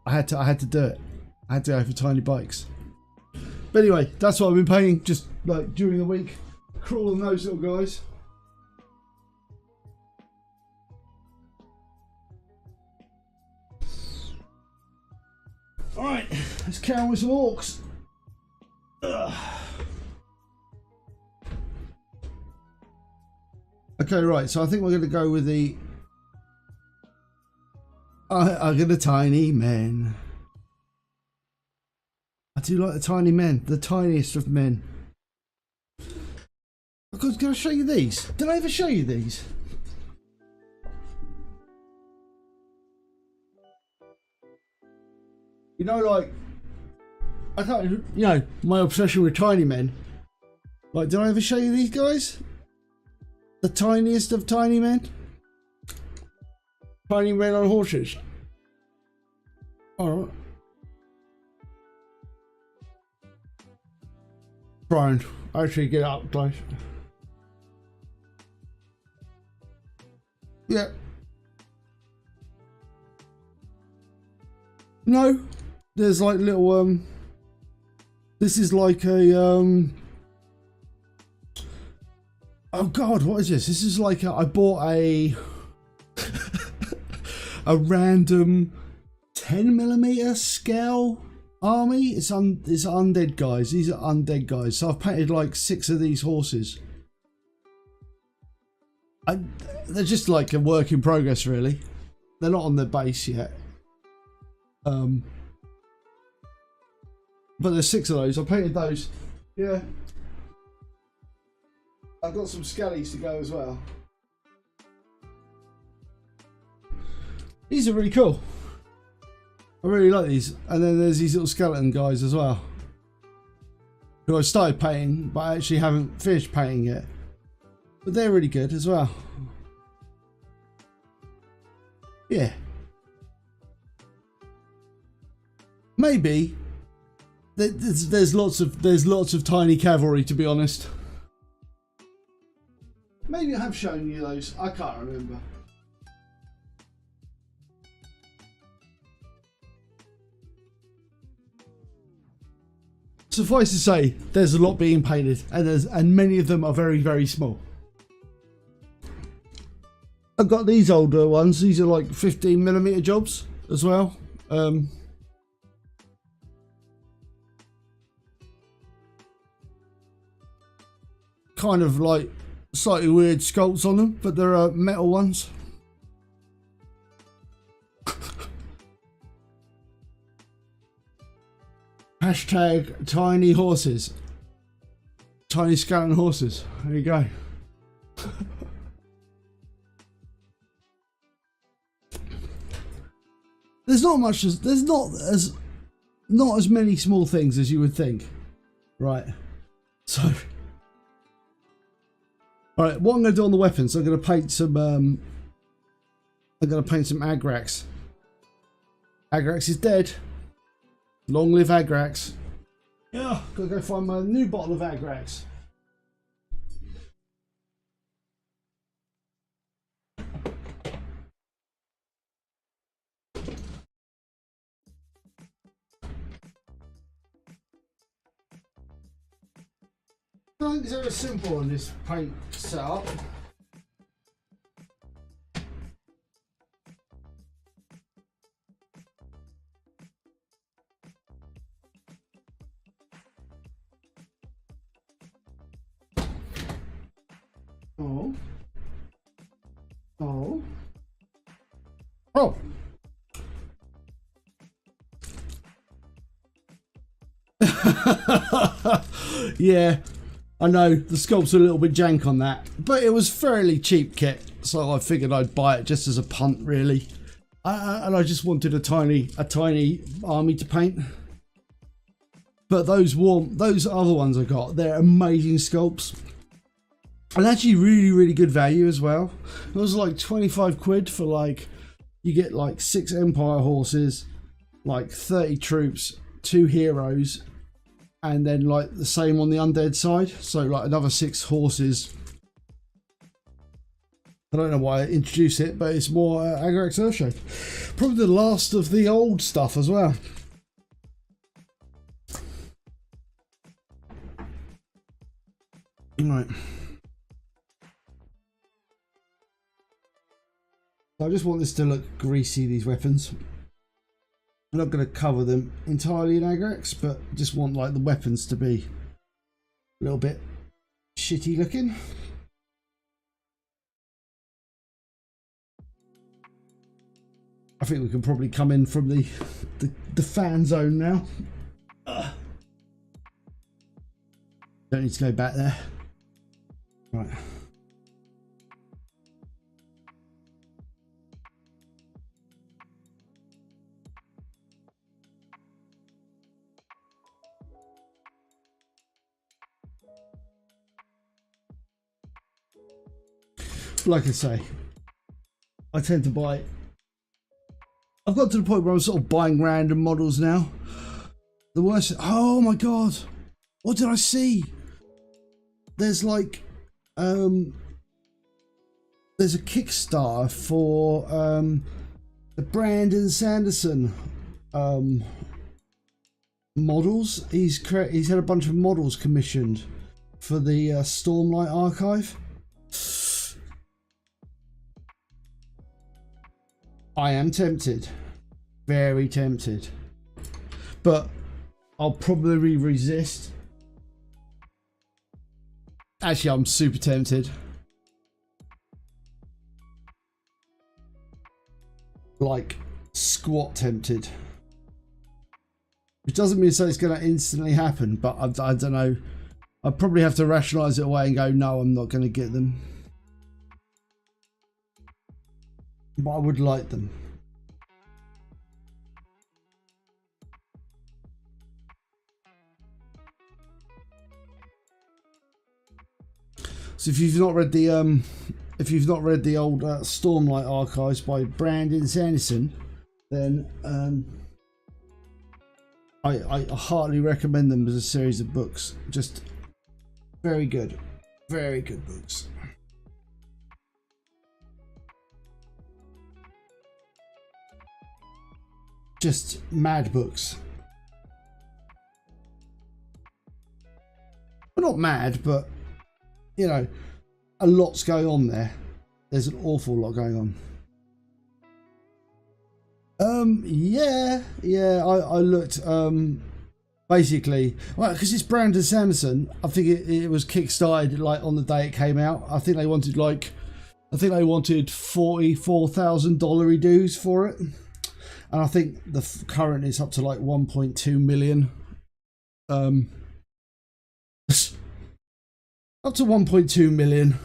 I had to do it. I had to go for tiny bikes. But anyway, that's what I've been paying just like during the week. Crawling those little guys. Alright, let's carry on with some orcs. Ugh. Okay, right, so I think we're going to go with the... I get the tiny men. I do like the tiny men, the tiniest of men. I was going to show you these. Did I ever show you these? You know, like, I can't, you know, my obsession with tiny men. Like, did I ever show you these guys? The tiniest of tiny men? Tiny men on horses. Alright. Brian, actually get up close. Yeah. No. There's like little this is like a oh god, what is this? This is like I bought a a random 10mm scale army. It's undead guys. These are undead guys. So I've painted like 6 of these horses. They're just like a work in progress, really. They're not on their base yet. But there's 6 of those. I painted those. Yeah. I've got some skellies to go as well. These are really cool. I really like these. And then there's these little skeleton guys as well, who I started painting, but I actually haven't finished painting yet. But they're really good as well. Yeah. Maybe there's lots of tiny cavalry, to be honest. Maybe I have shown you those. I can't remember. Suffice to say, there's a lot being painted, and many of them are very, very small. I've got these older ones. These are like 15mm jobs as well. Kind of like slightly weird sculpts on them, but they're metal ones. Hashtag tiny horses. Tiny skeleton horses. There you go. There's not as many small things as you would think, right? So, all right. What I'm going to do on the weapons, I'm going to paint some. I'm going to paint some Agrax. Agrax is dead. Long live Agrax. Yeah, gotta go find my new bottle of Agrax. I think it's very simple on this paint setup. Oh. Oh. Oh. Yeah, I know the sculpt's a little bit jank on that, but it was fairly cheap kit, so I figured I'd buy it just as a punt, really. And I just wanted a tiny army to paint. But those other ones I got, they're amazing sculpts. And actually really good value as well. It was like 25 quid for like, you get like 6 Empire horses, like 30 troops, 2 heroes, and then like the same on the undead side. So like another 6 horses. I don't know why I introduced it, but it's more Agrax Earthshake. Probably the last of the old stuff as well. Right. I just want this to look greasy, these weapons. I'm not going to cover them entirely in Agrax, but just want like the weapons to be a little bit shitty looking. I think we can probably come in from the fan zone now. Don't need to go back there. like I say, I tend to buy. I've got to the point where I'm sort of buying random models now. The worst. Oh my god! What did I see? There's like, there's a Kickstarter for the Brandon Sanderson models. He's had a bunch of models commissioned for the Stormlight archive. I am tempted, very tempted, but I'll probably resist. Actually, I'm super tempted. Like, squat tempted. Which doesn't mean so it's going to instantly happen, but I don't know. I'd probably have to rationalise it away and go, no, I'm not going to get them. But I would like them. So if you've not read the old Stormlight archives by Brandon Sanderson, then I heartily recommend them as a series of books. Just very good books. Just mad books. Well, not mad, but you know, a lot's going on there. There's an awful lot going on. Yeah, I looked, basically, well, because it's Brandon Sanderson, I think it was kickstarted like on the day it came out. I think they wanted $44,000 dues for it. And I think the current is up to like 1.2 million. Up to 1.2 million.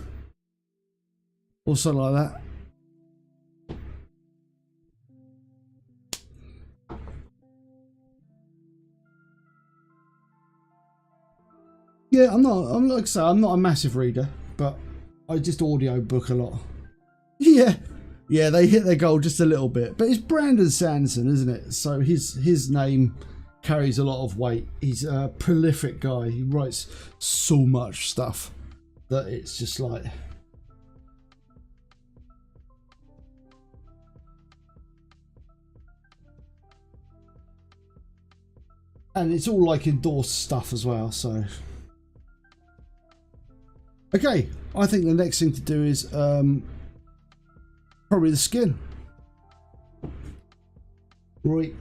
Or something like that. Yeah, I'm like I say, I'm not a massive reader, but I just audio book a lot. Yeah, they hit their goal just a little bit, but it's Brandon Sanderson, isn't it? So his name carries a lot of weight. He's a prolific guy. He writes so much stuff that it's just like. And it's all like endorsed stuff as well, so. Okay, I think the next thing to do is probably the skin. Right,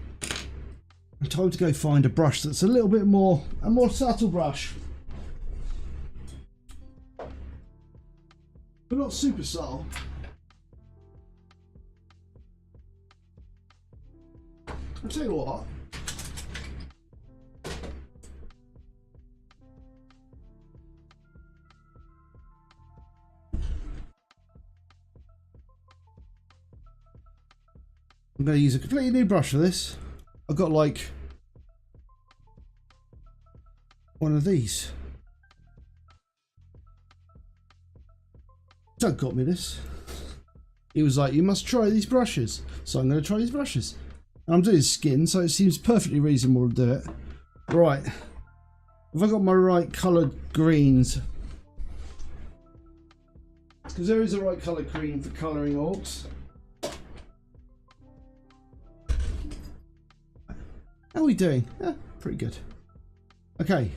time to go find a brush that's a little bit more, a more subtle brush. But not super subtle. I'll tell you what. I'm going to use a completely new brush for this. I've got like one of these. Doug got me this. He was like, you must try these brushes. So I'm going to try these brushes. And I'm doing skin, so it seems perfectly reasonable to do it. Right. Have I got my right coloured greens? Because there is a right coloured green for colouring orcs. How are we doing? Yeah, pretty good. Okay.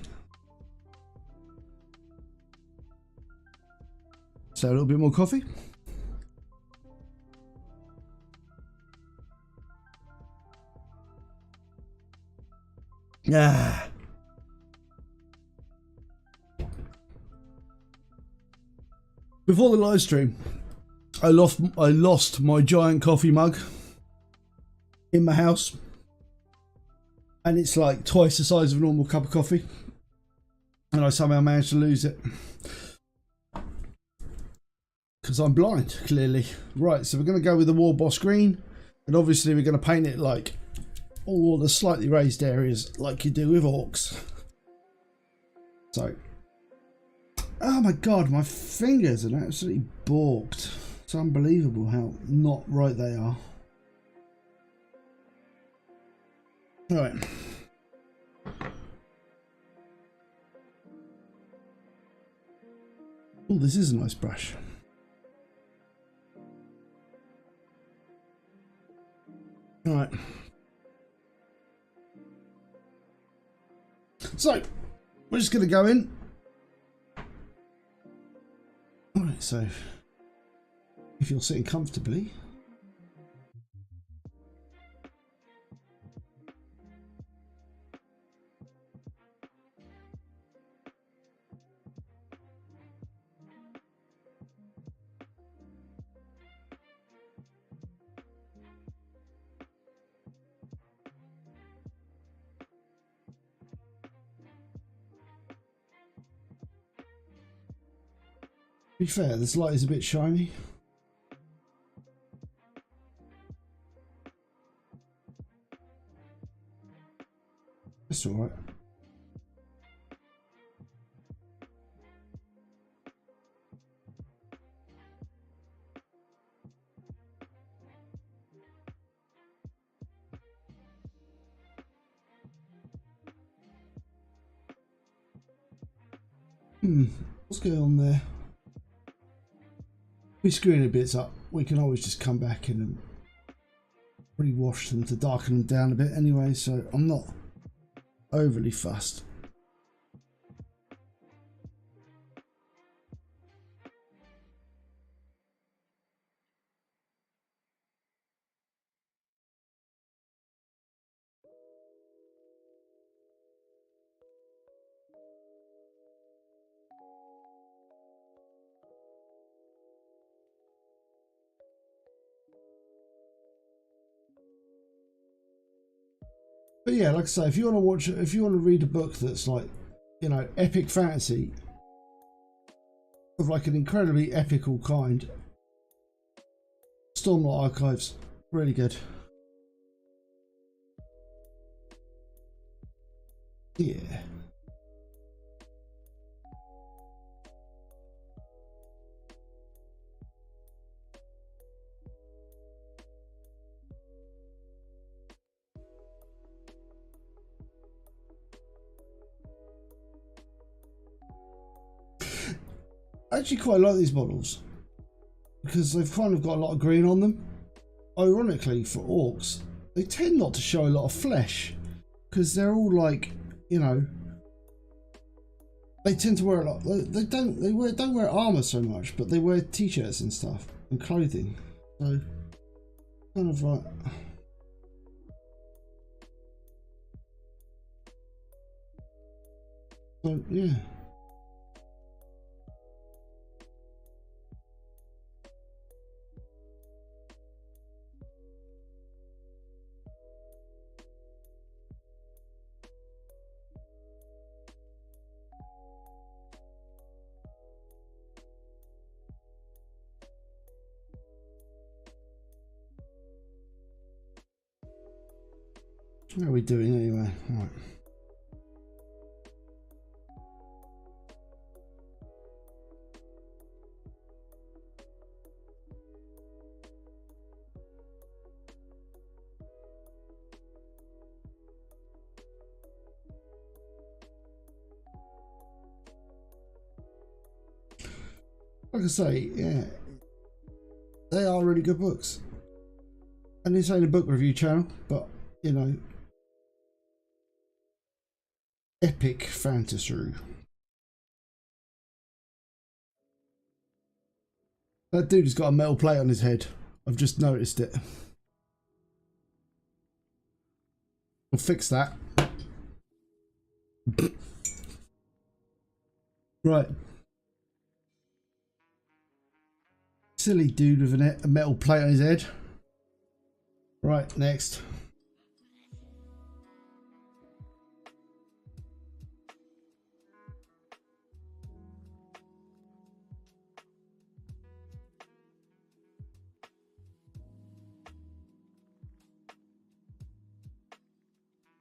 So a little bit more coffee. Yeah. Before the live stream, I lost my giant coffee mug in my house. And it's like twice the size of a normal cup of coffee. And I somehow managed to lose it. Because I'm blind, clearly. Right, so we're going to go with the War Boss Green. And obviously we're going to paint it like all the slightly raised areas like you do with orcs. So, Oh my god, my fingers are absolutely balked. It's unbelievable how not right they are. Right. Oh, this is a nice brush. Right. So, we're just going to go in. Alright, so if you're sitting comfortably. To be fair, this light is a bit shiny. That's alright. What's going on there? We're screwing the bits up. We can always just come back in and rewash them to darken them down a bit anyway, so I'm not overly fussed. But yeah, like I say, if you want to watch, if you want to read a book that's like, you know, epic fantasy of like an incredibly epical kind, Stormlight Archives, really good. Yeah. I actually quite like these models because they've kind of got a lot of green on them. Ironically, for orcs, they tend not to show a lot of flesh because they're all like, you know, they tend to wear a lot. They don't wear armor so much, but they wear t-shirts and stuff and clothing. So kind of like. So yeah. How are we doing anyway? All right. Like I say, yeah, they are really good books. And this ain't a book review channel, but you know, epic fantasy. That dude has got a metal plate on his head. I've just noticed it. We'll fix that. Right. Silly dude with a metal plate on his head. Right, next.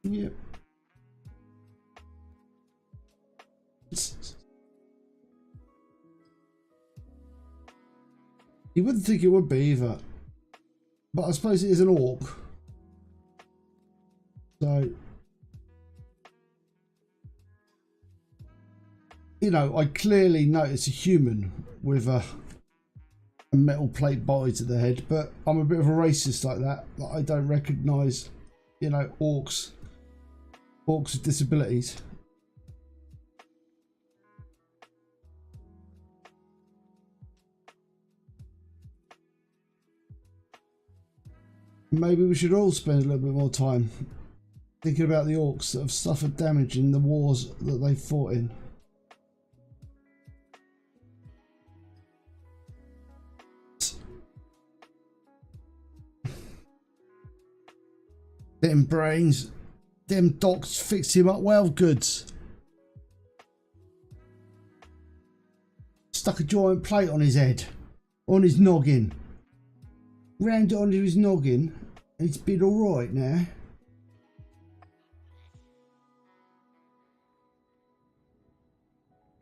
Yep. You wouldn't think it would be either. But I suppose it is an orc. So, you know, I clearly notice a human with a metal plate bolted to the head, but I'm a bit of a racist like that. Like, I don't recognise, you know, orcs with disabilities. Maybe we should all spend a little bit more time thinking about the orcs that have suffered damage in the wars that they fought in. Them brains, them docs fixed him up well goods. Stuck a giant plate on his head, on his noggin. Rammed it onto his noggin, and it's been alright now.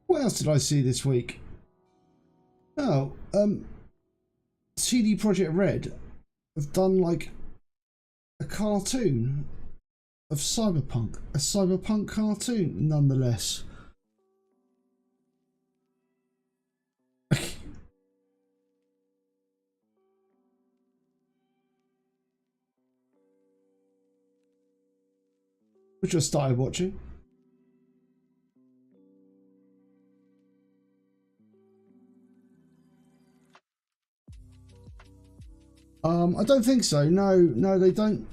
What else did I see this week? Oh, CD Projekt Red have done like a cartoon of Cyberpunk, a Cyberpunk cartoon nonetheless. Which I started watching. I don't think so. No, they don't.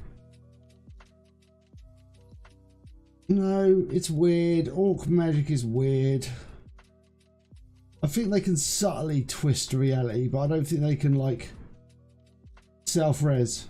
No, it's weird. Orc magic is weird. I think they can subtly twist reality, but I don't think they can, like, self-res.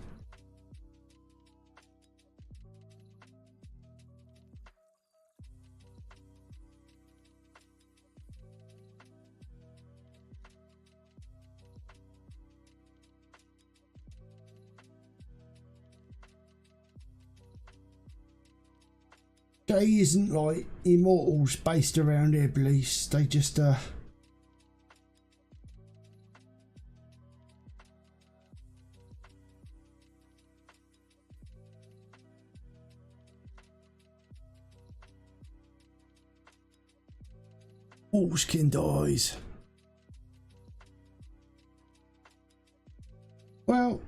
They isn't like immortals based around their beliefs. They just Orcskin dies. Well,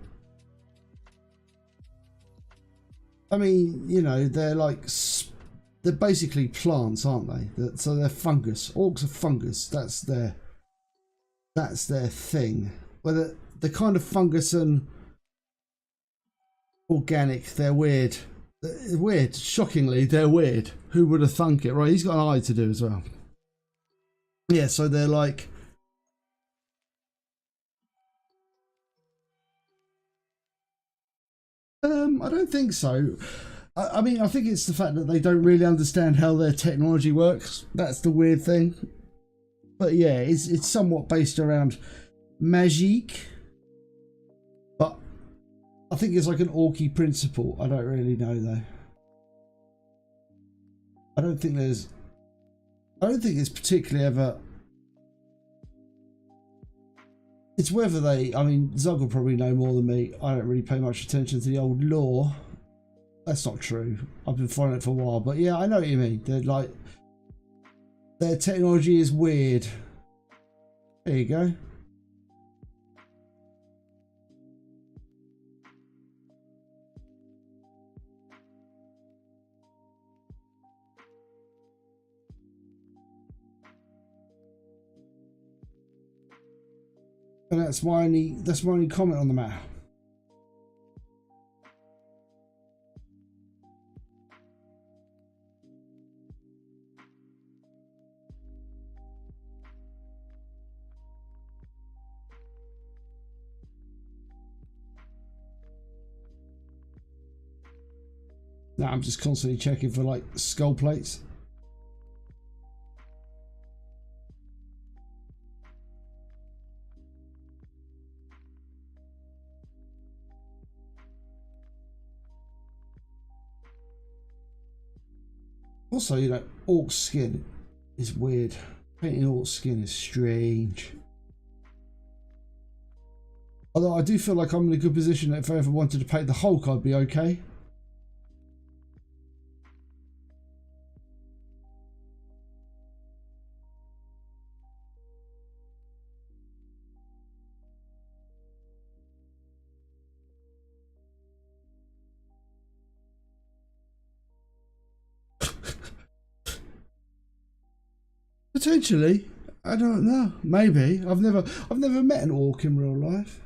I mean, you know, they're like, they're basically plants, aren't they? So they're fungus. Orcs are fungus. That's their thing. Whether the kind of fungus and organic, they're weird. Weird. Shockingly, they're weird. Who would have thunk it? Right, he's got an eye to do as well. Yeah, so they're like, I don't think so. I mean, I think it's the fact that they don't really understand how their technology works. That's the weird thing. But yeah, it's somewhat based around magique. But I think it's like an orky principle. I don't really know though. I don't think it's particularly ever. It's whether they, I mean, Zug will probably know more than me. I don't really pay much attention to the old lore. That's not true. I've been following it for a while, but yeah, I know what you mean. They're like, their technology is weird. There you go. And that's my only comment on the matter. Now I'm just constantly checking for like skull plates. Also, you know, orc skin is weird. Painting orc skin is strange. Although I do feel like I'm in a good position that if I ever wanted to paint the Hulk, I'd be okay. Potentially. I don't know. Maybe. I've never met an orc in real life.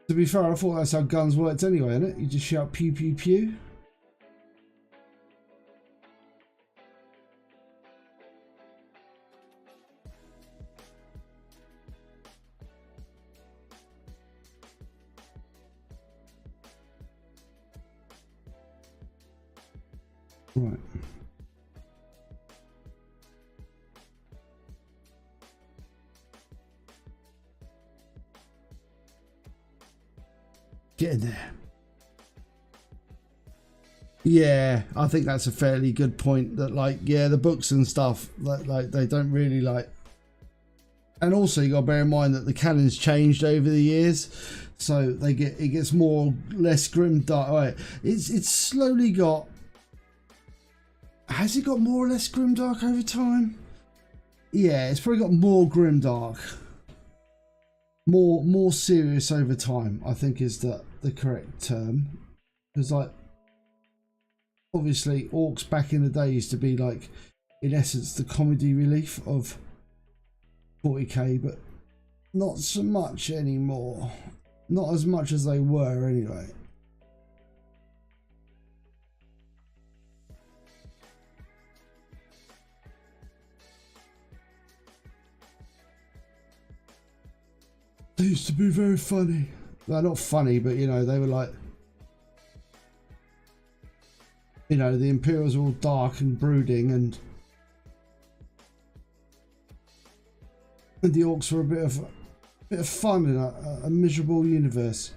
To be fair, I thought that's how guns worked anyway, innit? You just shout pew pew pew. Right. Get in there. Yeah, I think that's a fairly good point. That like, yeah, the books and stuff, like they don't really like. And also, you got to bear in mind that the canon's changed over the years, so it gets less grim dark. Right. It's slowly got. Has it got more or less grim dark over time? Yeah, it's probably got more grim dark. More serious over time, I think is the correct term. Because like obviously orcs back in the day used to be like in essence the comedy relief of 40k, but not so much anymore. Not as much as they were anyway. They used to be very funny. Well, not funny, but you know, they were like, you know, the Imperials were all dark and brooding, and the orcs were a bit of fun in a miserable universe.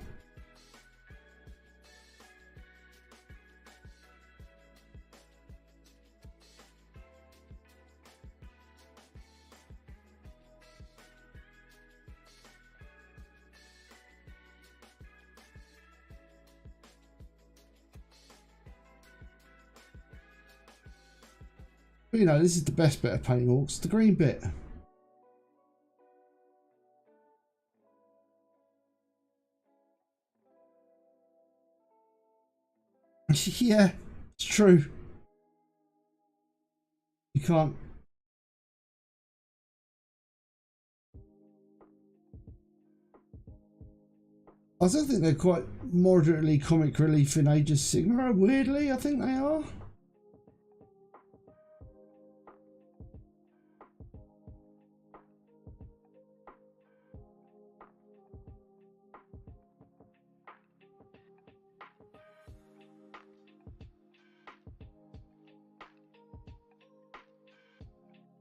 But you know, this is the best bit of painting orcs, the green bit. Yeah, it's true. You can't. I still think they're quite moderately comic relief in Age of Sigmar. Weirdly, I think they are.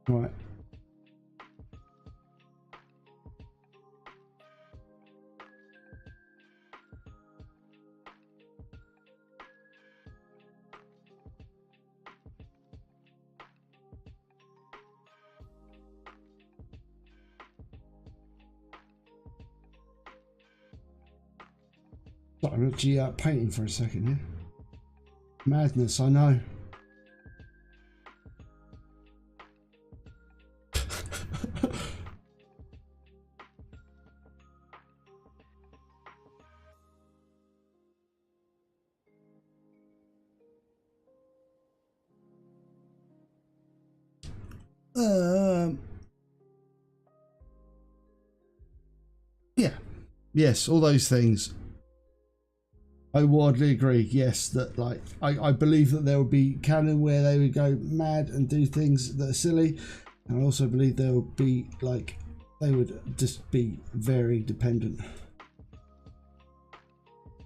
Right. I'm actually painting for a second here. Madness, I know. Yeah, yes, all those things. I wildly agree. Yes, that like I believe that there would be canon where they would go mad and do things that are silly, and I also believe there would be like they would just be very dependent. I'm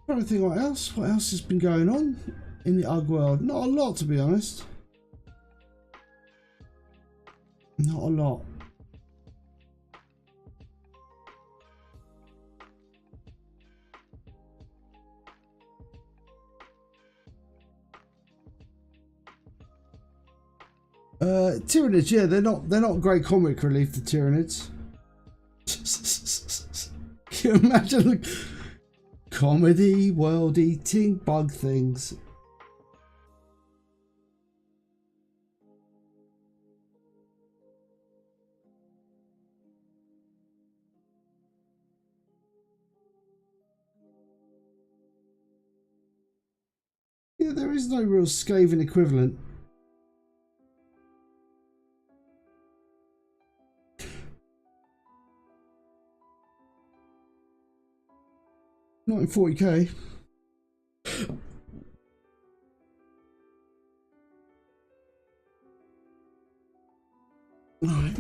trying to think what else has been going on in the UG world. Not a lot, to be honest. Not a lot. Tyranids, yeah, they're not great comic relief, the Tyranids. Can you imagine the comedy world eating bug things? Yeah, there is no real scathing equivalent. Not in 40k. Right.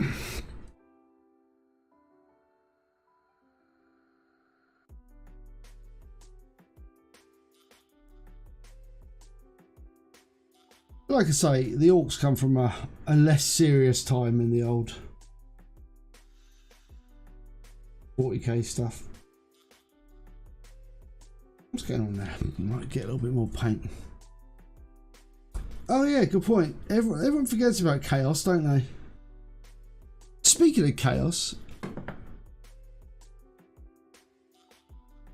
Like I say, the orcs come from a less serious time in the old 40k stuff. What's going on there? Might get a little bit more paint. Oh yeah, good point. Everyone forgets about chaos, don't they? Speaking of chaos,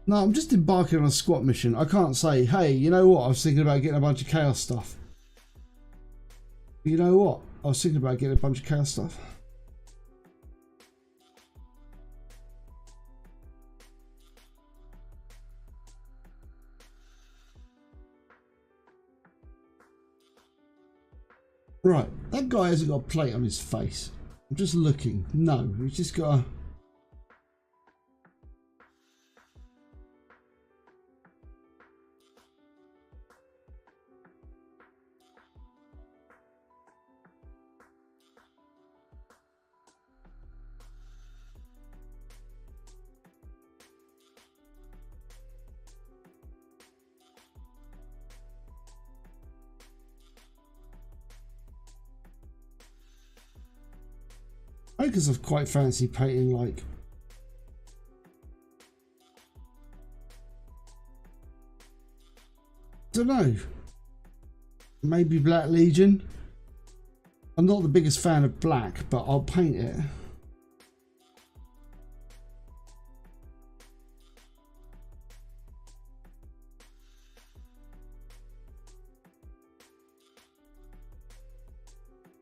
no, I'm just embarking on a squat mission. I can't say, hey, you know what? I was thinking about getting a bunch of chaos stuff. You know what? I was thinking about getting a bunch of chaos stuff. Right, that guy hasn't got a plate on his face. I'm just looking. No, he's just got a... I guess I quite fancy painting like don't know, maybe Black Legion. I'm not the biggest fan of black, but I'll paint it.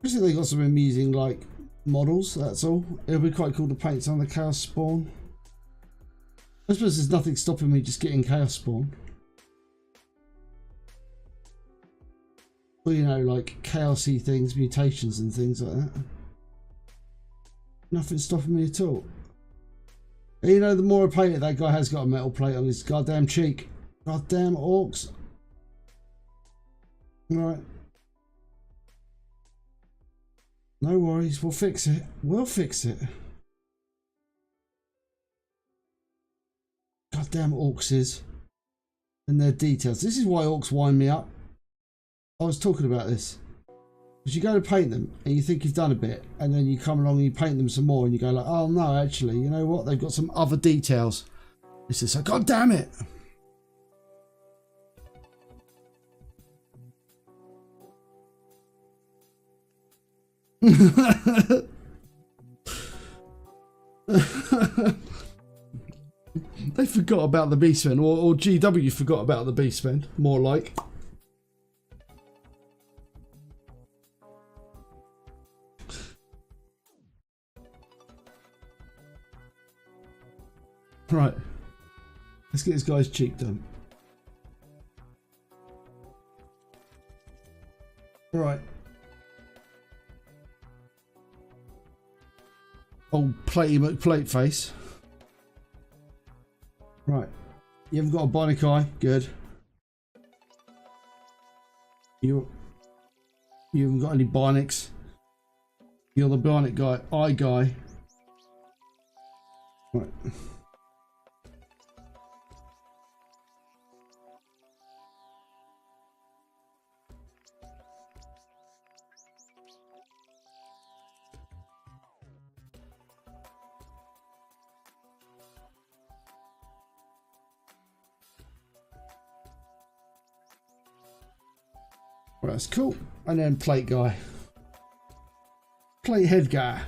I think they got some amusing like models, that's all. It'll be quite cool to paint some of the Chaos Spawn. I suppose there's nothing stopping me just getting Chaos Spawn. Well, you know, like chaosy things, mutations and things like that. Nothing stopping me at all. And you know, the more I paint it, that guy has got a metal plate on his goddamn cheek. Goddamn orcs. Right. No worries, we'll fix it. We'll fix it. Goddamn orcs is. And their details. This is why orcs wind me up. I was talking about this. Because you go to paint them and you think you've done a bit, and then you come along and you paint them some more and you go like, oh no, actually, you know what? They've got some other details. It's just like, God damn it. They forgot about the Beastmen, or GW forgot about the Beastmen, more like. Right, let's get this guy's cheek done. Right. Old Platey McPlate face. Right. You haven't got a bionic eye. Good. You haven't got any bionics. You're the bionic guy. Eye guy. Right. Right, that's cool. And then plate guy. Plate headgear.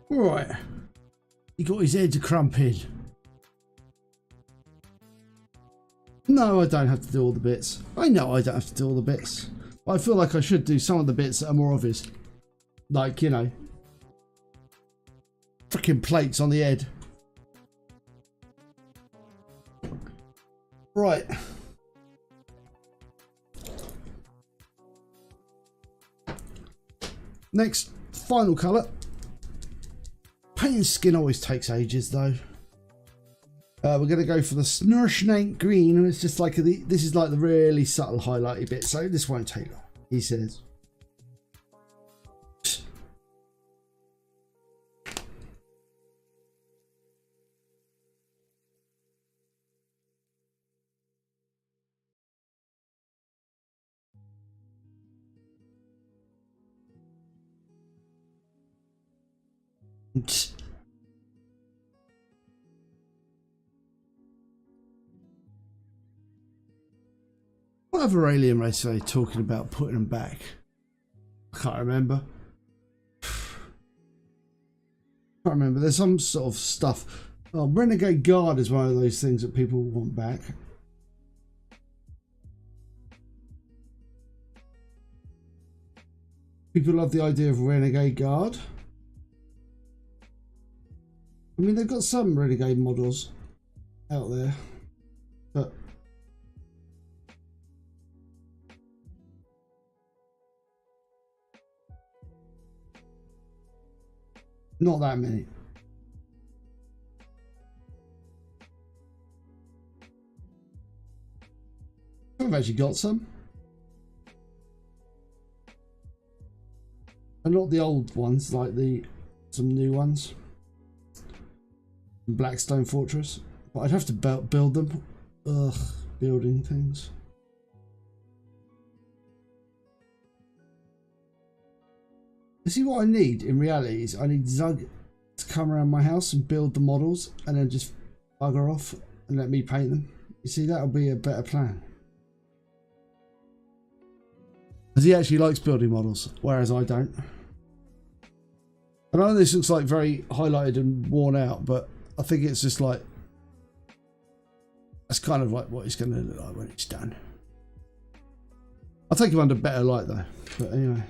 Right, he got his head crumped. No, I don't have to do all the bits. I know I don't have to do all the bits. But I feel like I should do some of the bits that are more obvious. Like, you know, freaking plates on the head. Right. Next, final colour. Painting skin always takes ages though. We're going to go for the Snagga green, and it's just like this is like the really subtle highlighty bit, so this won't take long, he says. What other alien race are they talking about putting them back? I can't remember. Can't remember. There's some sort of stuff. Oh, Renegade Guard is one of those things that people want back. People love the idea of Renegade Guard. I mean, they've got some Renegade models out there, but not that many. I've actually got some. And not the old ones, like some new ones. Blackstone Fortress. But I'd have to build them. Ugh, building things. You see what I need in reality is I need Zug to come around my house and build the models and then just bugger off and let me paint them. You see, that'll be a better plan. Because he actually likes building models, whereas I don't. And I know this looks like very highlighted and worn out, but I think it's just like, that's kind of like what it's going to look like when it's done. I'll take him under better light though, but anyway.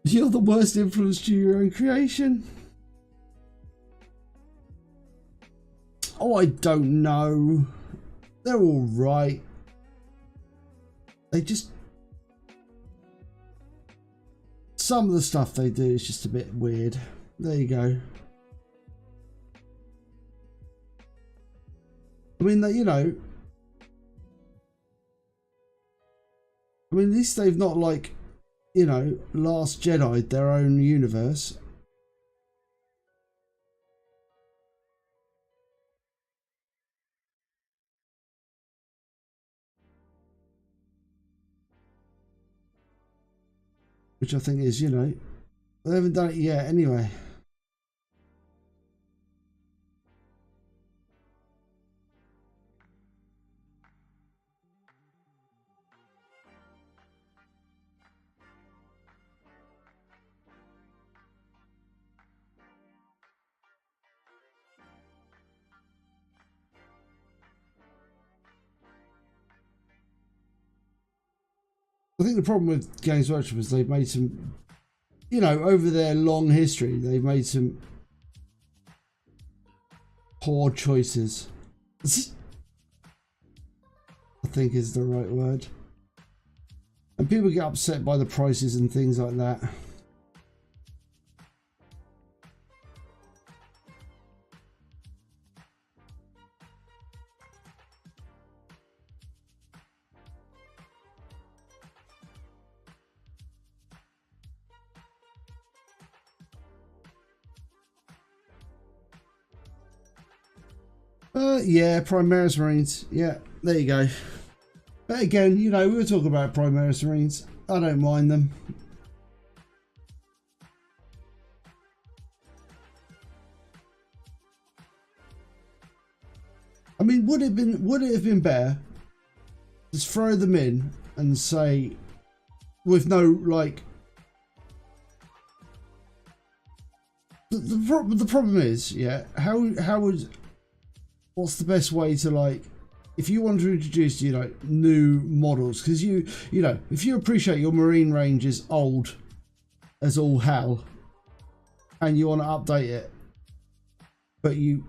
You're the worst influence to your own creation. Oh, I don't know. They're all right. They just... Some of the stuff they do is just a bit weird. There you go. I mean, you know... I mean, at least they've not, like, you know, Last Jedi'd their own universe. Which I think is, you know, they haven't done it yet anyway. I think the problem with Games Workshop is they've made some, you know, over their long history, they've made some poor choices. I think is the right word. And people get upset by the prices and things like that. Yeah, Primaris Marines. Yeah, there you go. But again, you know, we were talking about Primaris Marines. I don't mind them. I mean, would it have been better just throw them in and say, with no like. The problem is, yeah, how would, what's the best way to, like, if you want to introduce, you know, new models, because you know, if you appreciate your Marine range is old as all hell and you want to update it, but you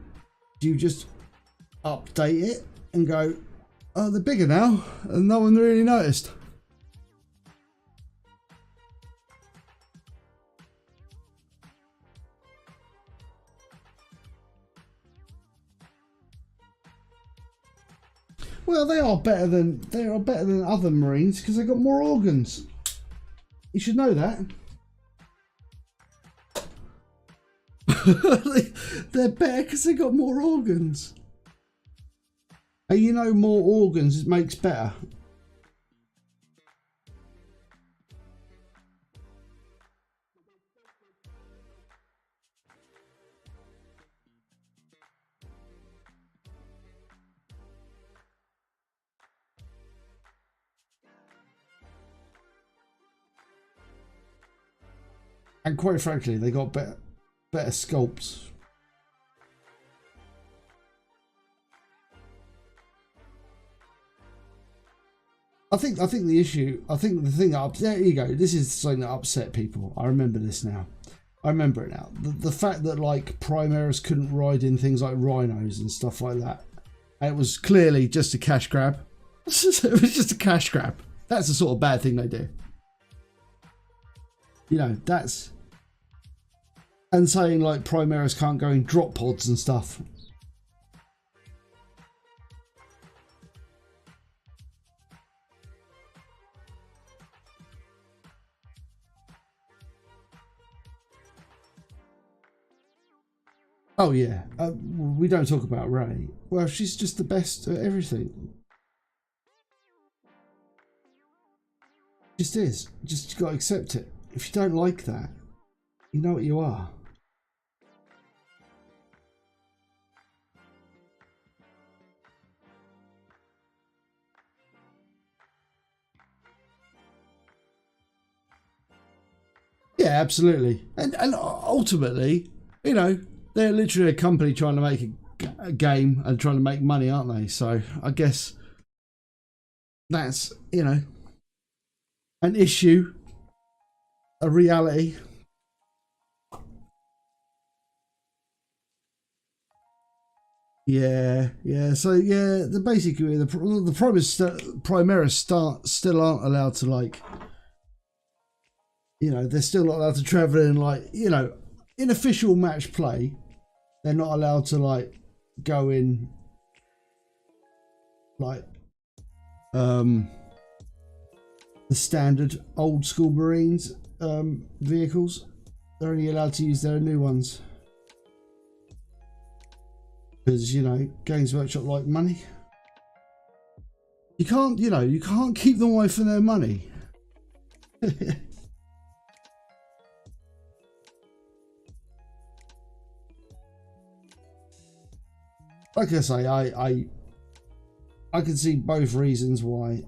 just update it and go, oh, they're bigger now and no one really noticed. Well, they are better than other Marines because they've got more organs. You should know that. They're better because they got more organs. And you know, more organs makes better. And quite frankly, they got better sculpts. I think the issue, I think the thing that there you go. This is something that upset people. I remember this now. I remember it now. The fact that like Primaris couldn't ride in things like rhinos and stuff like that. And it was clearly just a cash grab. It was just a cash grab. That's the sort of bad thing they do. You know, that's, and saying like Primaris can't go in drop pods and stuff. Oh yeah, we don't talk about Ray. Well, she's just the best at everything. Just is. Just got to accept it. If you don't like that, you know what you are. Yeah, absolutely. And ultimately, you know, they're literally a company trying to make a game and trying to make money, aren't they? So I guess that's, you know, an issue, a reality. Yeah. So yeah, basically the problem is that Primaris still aren't allowed to, like, you know, they're still not allowed to travel in, like, you know, in official match play. They're not allowed to, like, go in, like, the standard old school Marines vehicles. They're only allowed to use their new ones because, you know, Games Workshop like money. You can't, you know, you can't keep them away from their money. Like I say, I can see both reasons why.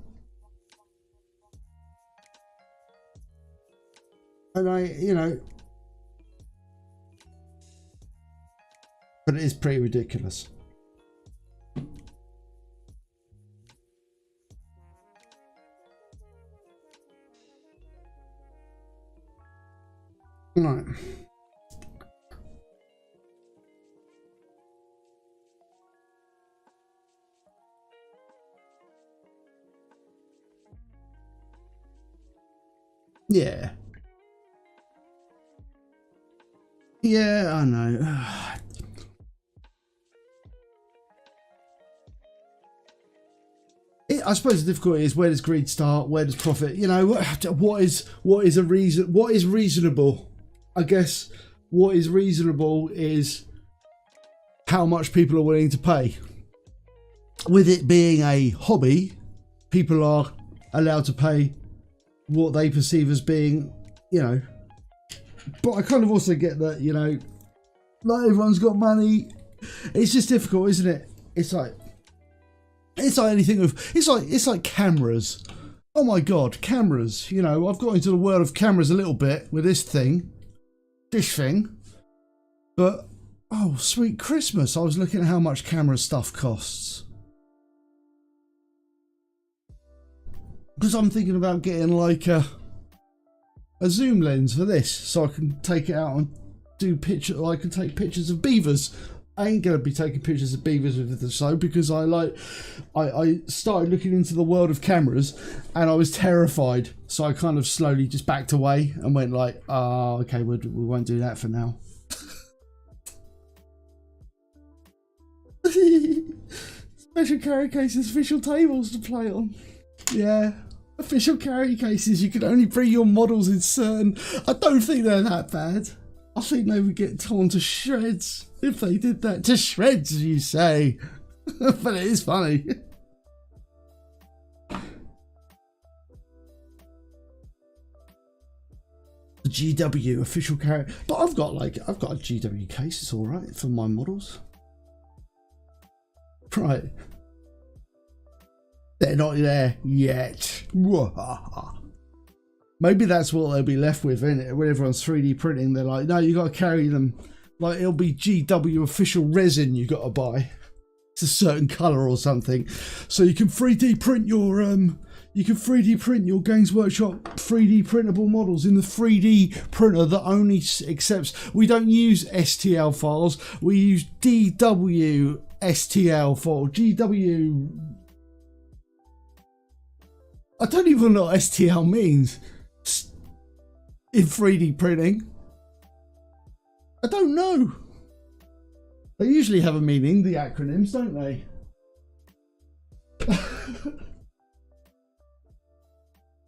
And you know, but it is pretty ridiculous. Right. Yeah. Yeah, I know. I suppose the difficulty is, where does greed start? Where does profit? You know, what is a reason? What is reasonable? I guess what is reasonable is how much people are willing to pay. with it being a hobby, people are allowed to pay what they perceive as being, you know. But I kind of also get that, you know, not everyone's got money. It's just difficult, isn't it? It's like anything with, it's like cameras. Oh my God, cameras. You know, I've got into the world of cameras a little bit with this thing. But, oh, sweet Christmas. I was looking at how much camera stuff costs. Because I'm thinking about getting like a zoom lens for this, so I can take it out and do pictures. I can take pictures of beavers. I ain't gonna be taking pictures of beavers with the show because I started looking into the world of cameras and I was terrified. So I kind of slowly just backed away and went like, oh, okay, we won't do that for now. Special carry cases, official tables to play on. Yeah. Official carry cases, you can only bring your models in certain... I don't think they're that bad. I think they would get torn to shreds if they did that. To shreds, you say. But it is funny. The GW official carry... But I've got a GW case, it's alright for my models. Right. They're not there yet. Maybe that's what they'll be left with, isn't it? When everyone's 3D printing, they're like, no, you got to carry them. Like, it'll be GW official resin you got to buy. It's a certain colour or something. So you can 3D print your Games Workshop 3D printable models in the 3D printer that only accepts. We don't use STL files. We use DW STL file. GW. I don't even know what STL means in 3D printing. I don't know. They usually have a meaning, the acronyms, don't they?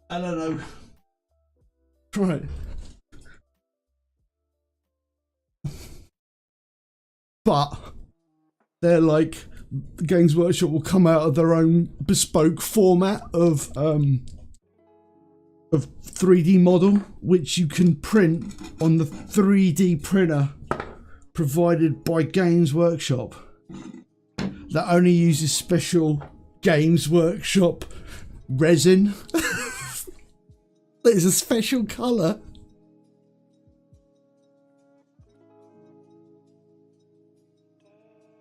I don't know. Right. But they're like, Games Workshop will come out of their own bespoke format of 3D model, which you can print on the 3D printer provided by Games Workshop that only uses special Games Workshop resin. There's a special colour.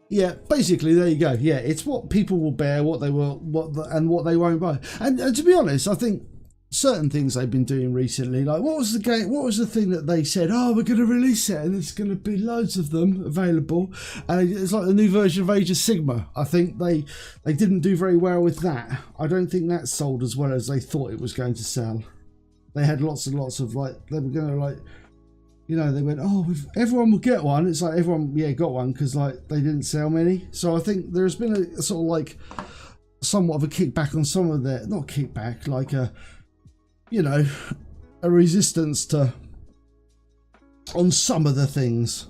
Yeah, basically, there you go. Yeah, it's what people will bear, what they will, and what they won't buy. And to be honest, I think certain things they've been doing recently, like what was the thing that they said? Oh, we're going to release it, and there's going to be loads of them available. And it's like the new version of Age of Sigma. I think they didn't do very well with that. I don't think that sold as well as they thought it was going to sell. They had lots and lots of like they were going to like. You know, they went, oh, everyone will get one. It's like everyone, yeah, got one because like they didn't sell many. So I think there's been a sort of like somewhat of a kickback on some of their, not kickback, like a, you know, a resistance to on some of the things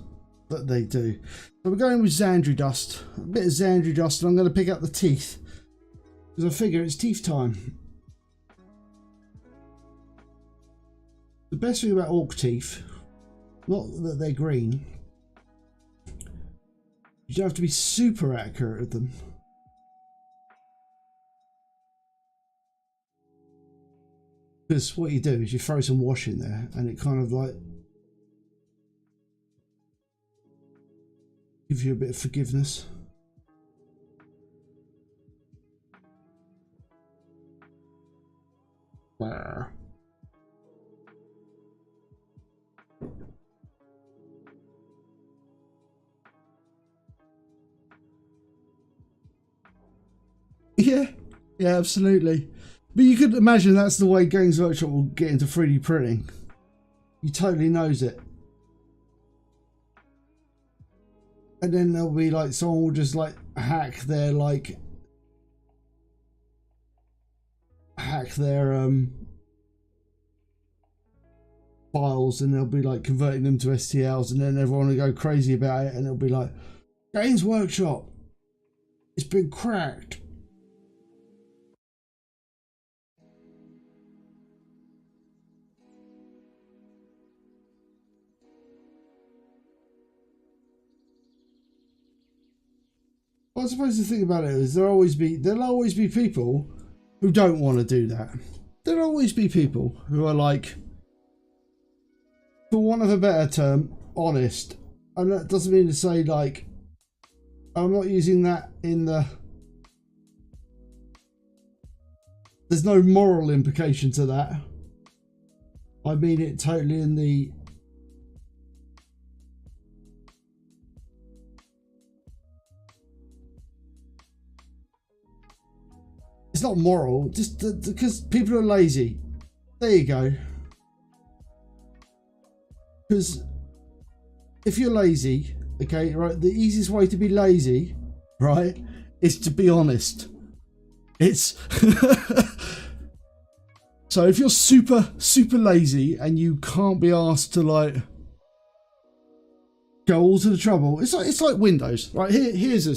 that they do. So we're going with Xandri dust, a bit of Xandri dust, and I'm going to pick up the teeth because I figure it's teeth time. The best thing about orc teeth, not that they're green, you don't have to be super accurate with them. Because what you do is you throw some wash in there and it kind of like gives you a bit of forgiveness. Wow. Yeah, absolutely. But you could imagine that's the way Games Workshop will get into 3D printing. You totally knows it. And then there'll be like someone will just like hack their files, and they'll be like converting them to STLs, and then everyone will go crazy about it, and it'll be like Games Workshop, It's been cracked. Well, I suppose the thing about it is there'll always be people who don't want to do that. There'll always be people who are like, for want of a better term, honest. And that doesn't mean to say like, I'm not using that in the... There's no moral implication to that. I mean it totally in the... It's not moral, just because people are lazy. There you go. Because if you're lazy, okay, right, the easiest way to be lazy, right, is to be honest. It's so if you're super lazy and you can't be asked to like go all to the trouble, it's like Windows, right? Here's a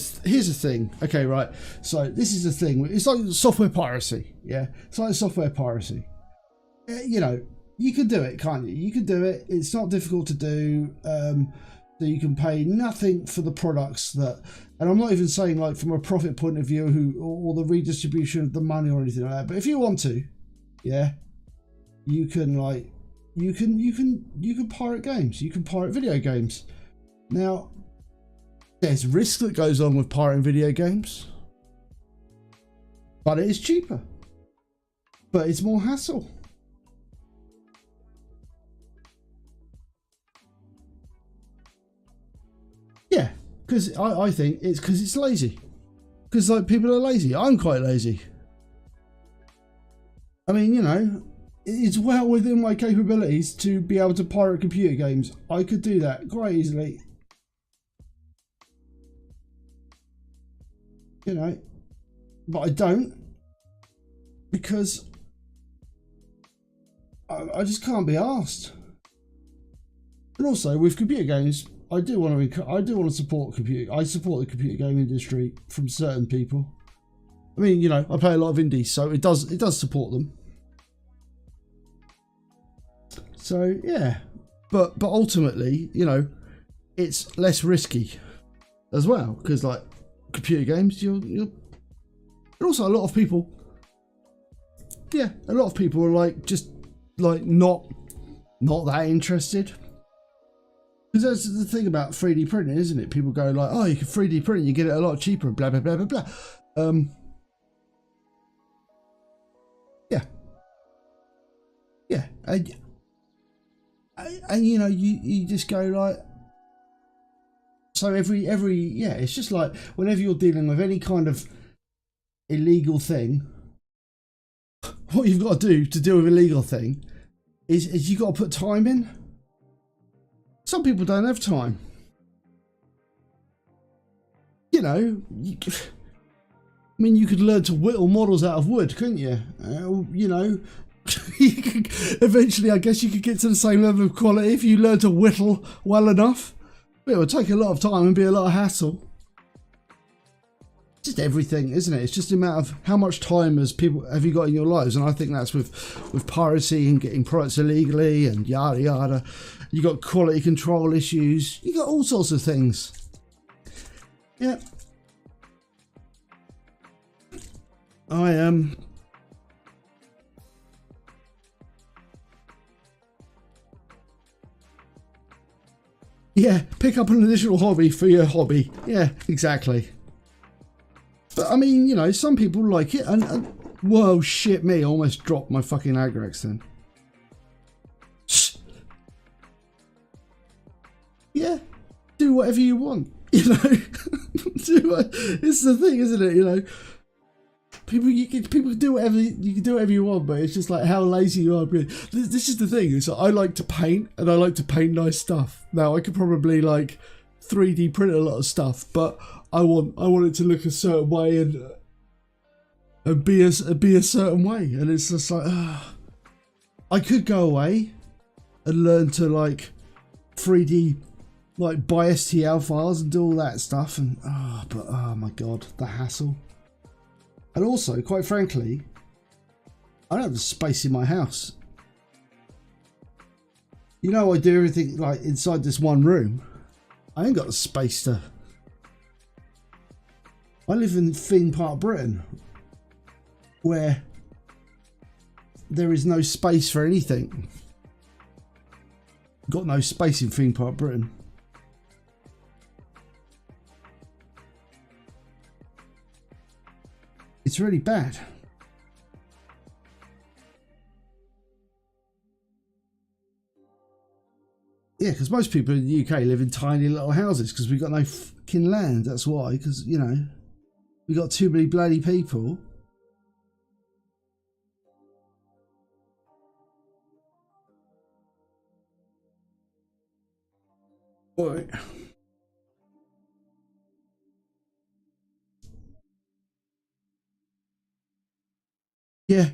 thing, okay, right? So this is the thing. It's like software piracy, yeah. It's like software piracy. You know, you can do it, can't you? You can do it. It's not difficult to do. So you can pay nothing for the products that, and I'm not even saying like from a profit point of view, or the redistribution of the money or anything like that. But if you want to, yeah, you can like, you can pirate games. You can pirate video games. Now, there's risk that goes on with pirating video games, but it is cheaper, but it's more hassle. Yeah, because I think it's because it's lazy. Because like people are lazy. I'm quite lazy. I mean, you know, it's well within my capabilities to be able to pirate computer games. I could do that quite easily. You know, but I don't, because I just can't be asked. And also with computer games, I do want to support I support the computer game industry from certain people. I mean, you know, I play a lot of indies, so it does support them. So yeah, but ultimately, you know, it's less risky as well, because like computer games, you're and also a lot of people, yeah, a lot of people are like just like not that interested. Because that's the thing about 3D printing, isn't it? People go like, oh, you can 3D print, you get it a lot cheaper, blah blah blah blah blah. Yeah, and you know, you just go like, so every yeah, it's just like whenever you're dealing with any kind of illegal thing, what you've got to do to deal with illegal thing is you got to put time in. Some people don't have time. You know, I mean, you could learn to whittle models out of wood, couldn't you? You know, eventually, I guess you could get to the same level of quality if you learn to whittle well enough. But it would take a lot of time and be a lot of hassle. Just everything, isn't it? It's just a matter of how much time have you got in your lives, and I think that's with piracy and getting products illegally and yada yada. You got quality control issues. You got all sorts of things. Yeah. Yeah, pick up an additional hobby for your hobby. Yeah, exactly. But I mean, you know, some people like it, and whoa, shit me, I almost dropped my fucking Agrex then. Yeah, do whatever you want, you know. It's the thing, isn't it? You know, people can do whatever you want, but it's just like how lazy you are. This is the thing. Is I like to paint, and I like to paint nice stuff. Now I could probably like 3D print a lot of stuff, but I want it to look a certain way and be a certain way, and it's just like I could go away and learn to like 3D like buy STL files and do all that stuff, and oh my god, the hassle. And also, quite frankly, I don't have the space in my house. You know, I do everything like inside this one room. I ain't got the space to. I live in thin part of Britain where there is no space for anything. Got no space in thin part of Britain. It's really bad. Yeah, because most people in the UK live in tiny little houses because we've got no fucking land. That's why, because, you know, we got too many bloody people. Right. Yeah.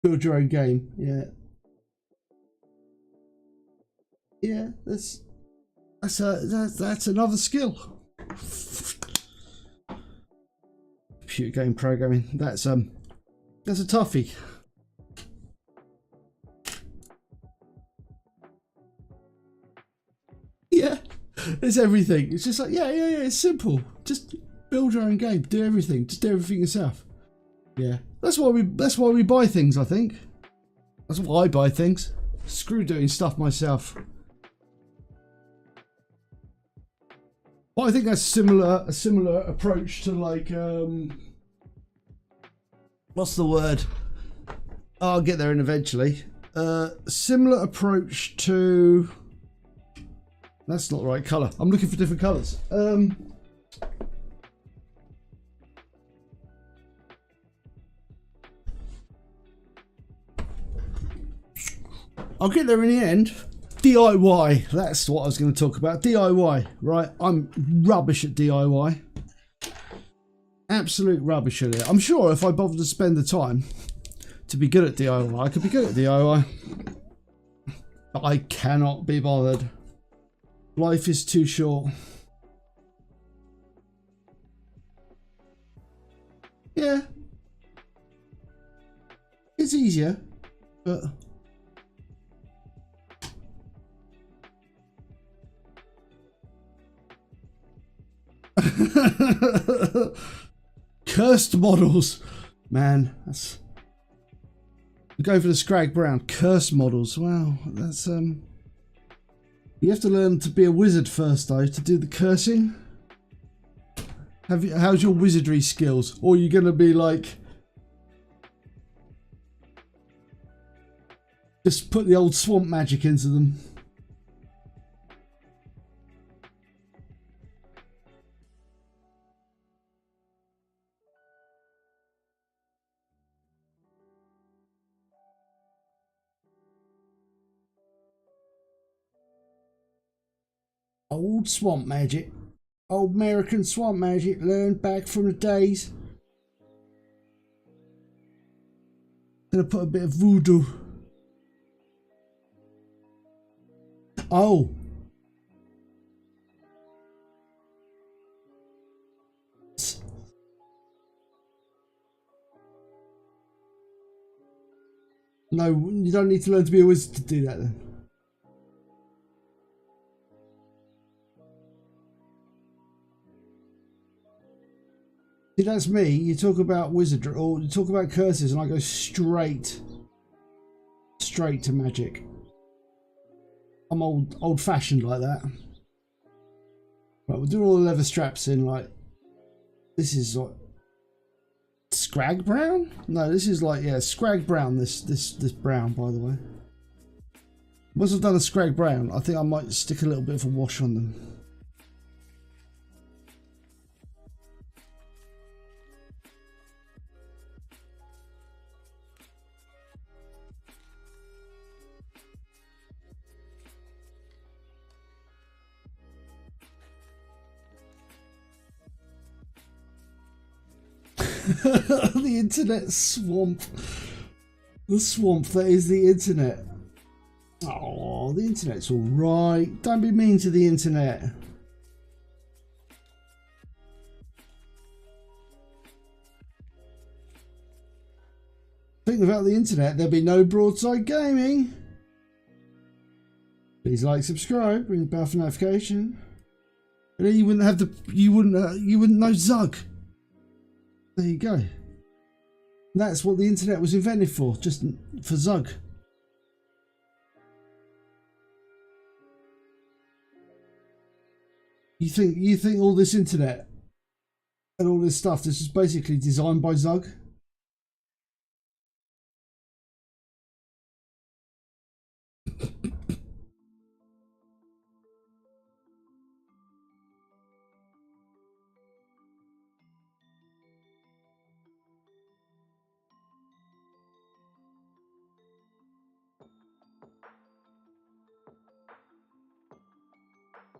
Build your own game. Yeah. Yeah, that's another skill. Computer game programming. That's a toughie. Yeah, it's everything. It's just like yeah. It's simple. Just build your own game. Do everything. Just do everything yourself. Yeah, that's why we buy things. I think that's why I buy things. Screw doing stuff myself. Well, I think that's a similar approach to like what's the word? I'll get there in eventually. Similar approach to. That's not the right colour. I'm looking for different colours. I'll get there in the end. DIY, that's what I was going to talk about. DIY, right? I'm rubbish at DIY. Absolute rubbish at it. I'm sure if I bothered to spend the time to be good at DIY, I could be good at DIY. But I cannot be bothered. Life is too short. Yeah. It's easier, but... Cursed models, man. That's go for the Scrag Brown. Cursed models. Wow, that's you have to learn to be a wizard first, though, to do the cursing. How's your wizardry skills? Or are you gonna be like just put the old swamp magic into them? Old swamp magic. Old American swamp magic learned back from the days. Gonna put a bit of voodoo. Oh. No, you don't need to learn to be a wizard to do that then. See, that's me. You talk about wizardry, or you talk about curses, and I go straight to magic. I'm old-fashioned like that. Right, we'll do all the leather straps in. Like, this is like Scrag Brown. No, this is like Scrag Brown. This brown, by the way. Once I've done a Scrag Brown, I think I might stick a little bit of a wash on them. The internet swamp. The swamp that is the internet. Oh. Oh, the internet's all right. Don't be mean to the internet. Think without the internet, there'd be no broadside gaming. Please like, subscribe, ring the bell for notification. And then you wouldn't have you wouldn't know Zug. There you go. That's what the internet was invented for, just for Zug. You think all this internet and all this stuff, this is basically designed by Zug?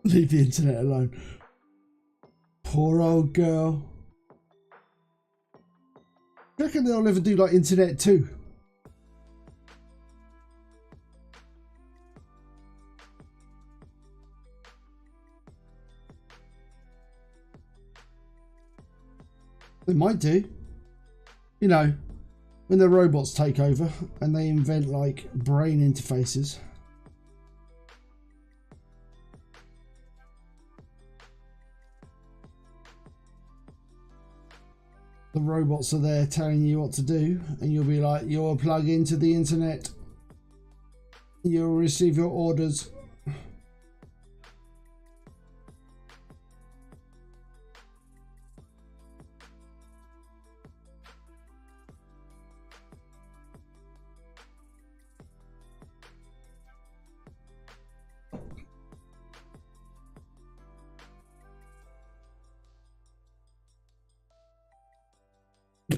Leave the internet alone. Poor old girl. I reckon they'll ever do like internet too. They might do. You know, when the robots take over and they invent like brain interfaces. The robots are there telling you what to do, and you'll be like, you'll plug into the internet. You'll receive your orders.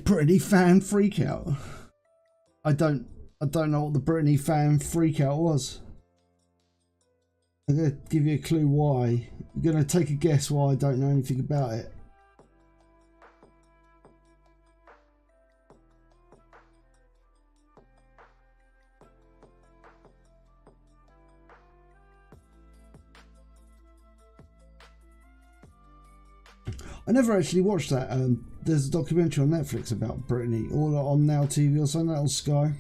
Britney fan freakout. I don't know what the Britney fan freakout was. I'm gonna give you a clue why. You're gonna take a guess why I don't know anything about it. I never actually watched that. There's a documentary on Netflix about Britney, or on Now TV or something, that on Sky.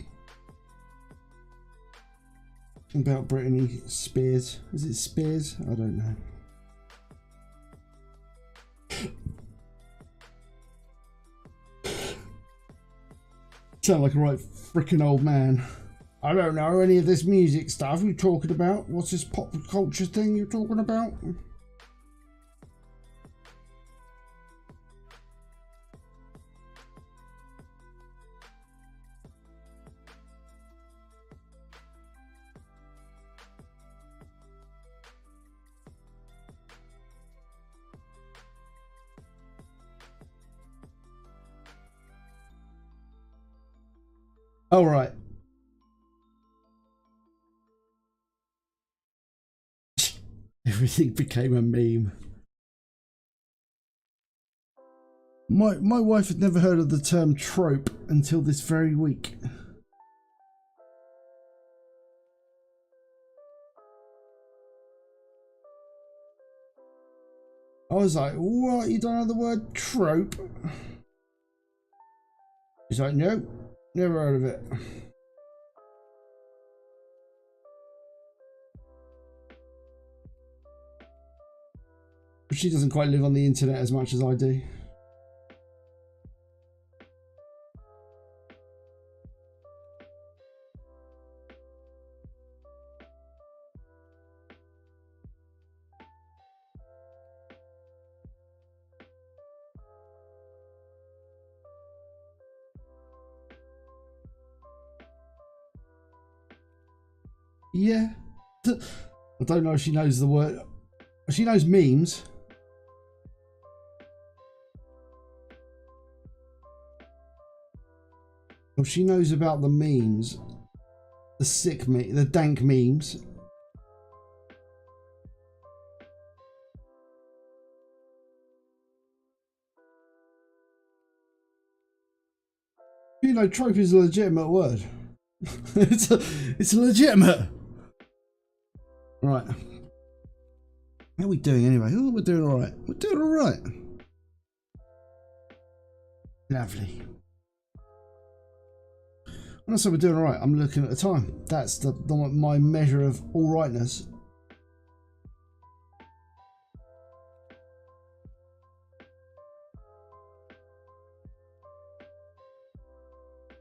About Britney Spears. Is it Spears? I don't know. Sound like a right freaking old man. I don't know any of this music stuff you're talking about. What's this pop culture thing you're talking about? All right. Everything became a meme. My wife had never heard of the term trope until this very week. I was like, what? You don't know the word trope? She's like, no, never heard of it. But she doesn't quite live on the internet as much as I do. Yeah. I don't know if she knows the word. She knows memes. Well, she knows about the memes. The sick meme, the dank memes. You know, trope is a legitimate word. It's legitimate. Right. How are we doing anyway? Oh, we're doing all right. We're doing all right. Lovely. When I say we're doing all right, I'm looking at the time. That's my measure of all rightness.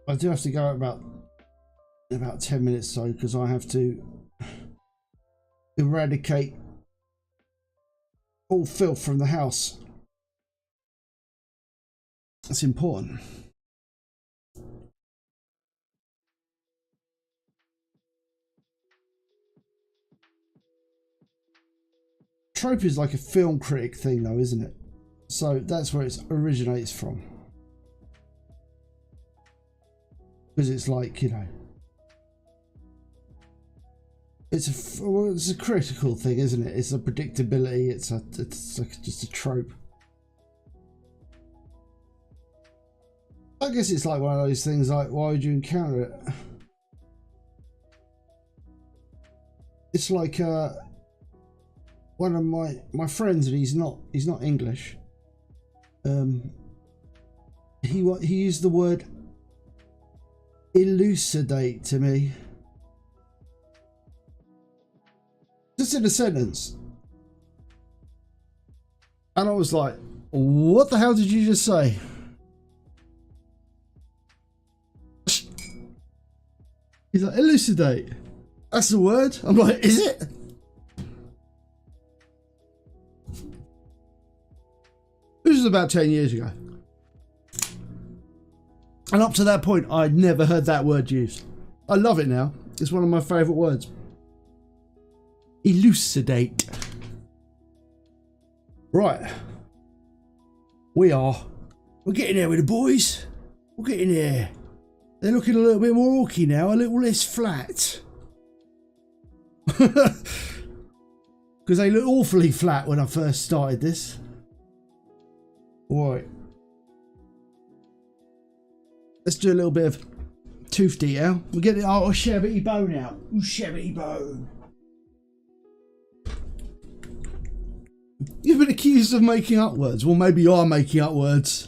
I do have to go about 10 minutes though, because I have to eradicate all filth from the house. That's important. Trope is like a film critic thing though, isn't it? So that's where it originates from. Because it's like, you know, it's a critical thing, isn't it? It's a predictability. It's like just a trope. I guess it's like one of those things. Like, why would you encounter it? It's like one of my friends, and he's not English. He used the word elucidate to me, just in a sentence, and I was like, what the hell did you just say? He's like, elucidate, that's the word. I'm like, is it? This was about 10 years ago. And up to that point, I'd never heard that word used. I love it now. It's one of my favourite words. Elucidate. Right. We're getting there with the boys. We're getting there. They're looking a little bit more orky now, a little less flat. Because they looked awfully flat when I first started this. Right. Let's do a little bit of tooth detail. We'll get our shabbity bone out. Ooh, shabbity bone. You've been accused of making up words. Well, maybe you are making up words.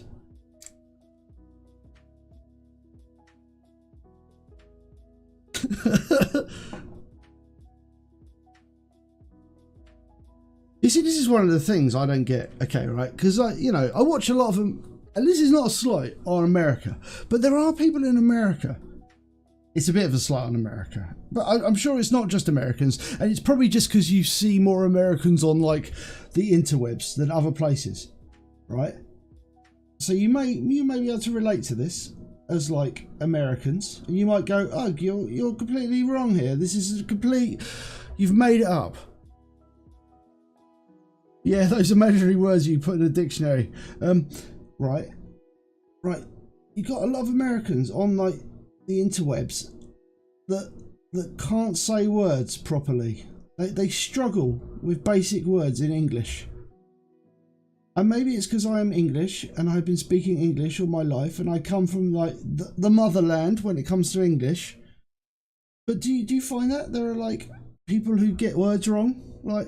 You see, this is one of the things I don't get. Okay, right? Because I watch a lot of them. And this is not a slight on America, but there are people in America. It's a bit of a slight on America, but I'm sure it's not just Americans, and it's probably just because you see more Americans on like the interwebs than other places, right? So you may be able to relate to this as like Americans, and you might go, "Oh, you're completely wrong here. This is you've made it up." Yeah, those imaginary words you put in a dictionary. Right. You got a lot of Americans on like the interwebs that can't say words properly. They struggle with basic words in English. And maybe it's because I am English and I've been speaking English all my life, and I come from like the motherland when it comes to English. But do you find that there are like people who get words wrong, like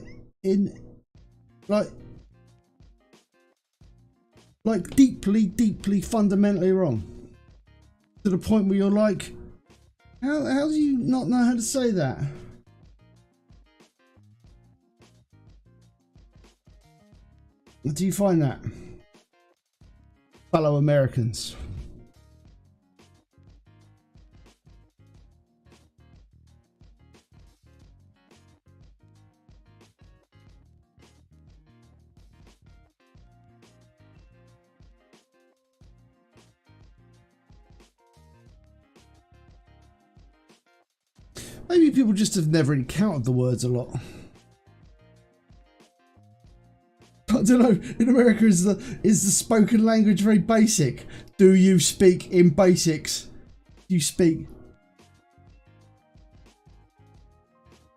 deeply fundamentally wrong, to the point where you're like, how do you not know how to say that? Do you find that, fellow Americans? Maybe people just have never encountered the words a lot. I don't know. In America, is the spoken language very basic? Do you speak in basics? Do you speak?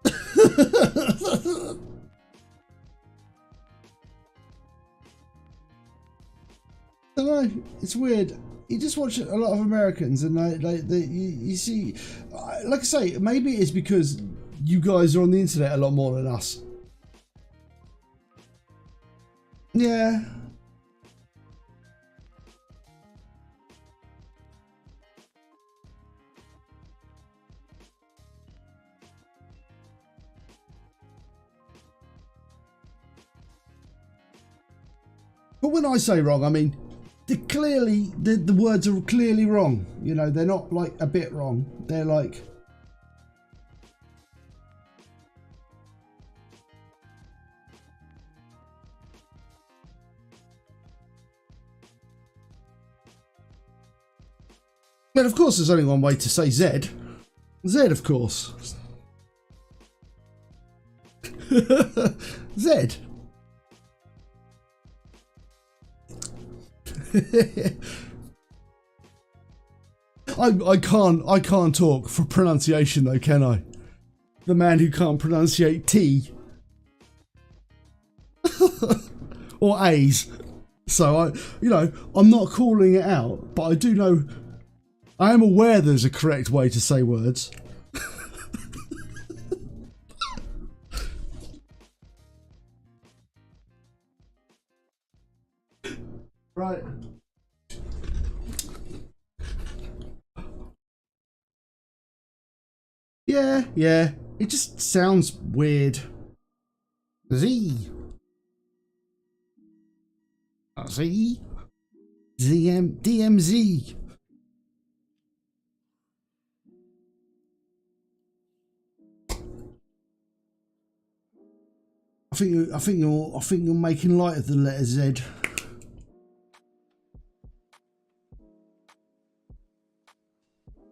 I don't know. It's weird. You just watch a lot of Americans, and you see, like I say, maybe it's because you guys are on the internet a lot more than us. Yeah. But when I say wrong, I mean, the words are clearly wrong. You know, they're not like a bit wrong. They're like... But of course, there's only one way to say Z. Z, of course. Z. I can't talk for pronunciation though, can I? The man who can't pronunciate T or A's. So I'm not calling it out, but I do know, I am aware there's a correct way to say words. Right. Yeah. It just sounds weird. Z. Z. DMZ. I think you're making light of the letter Z.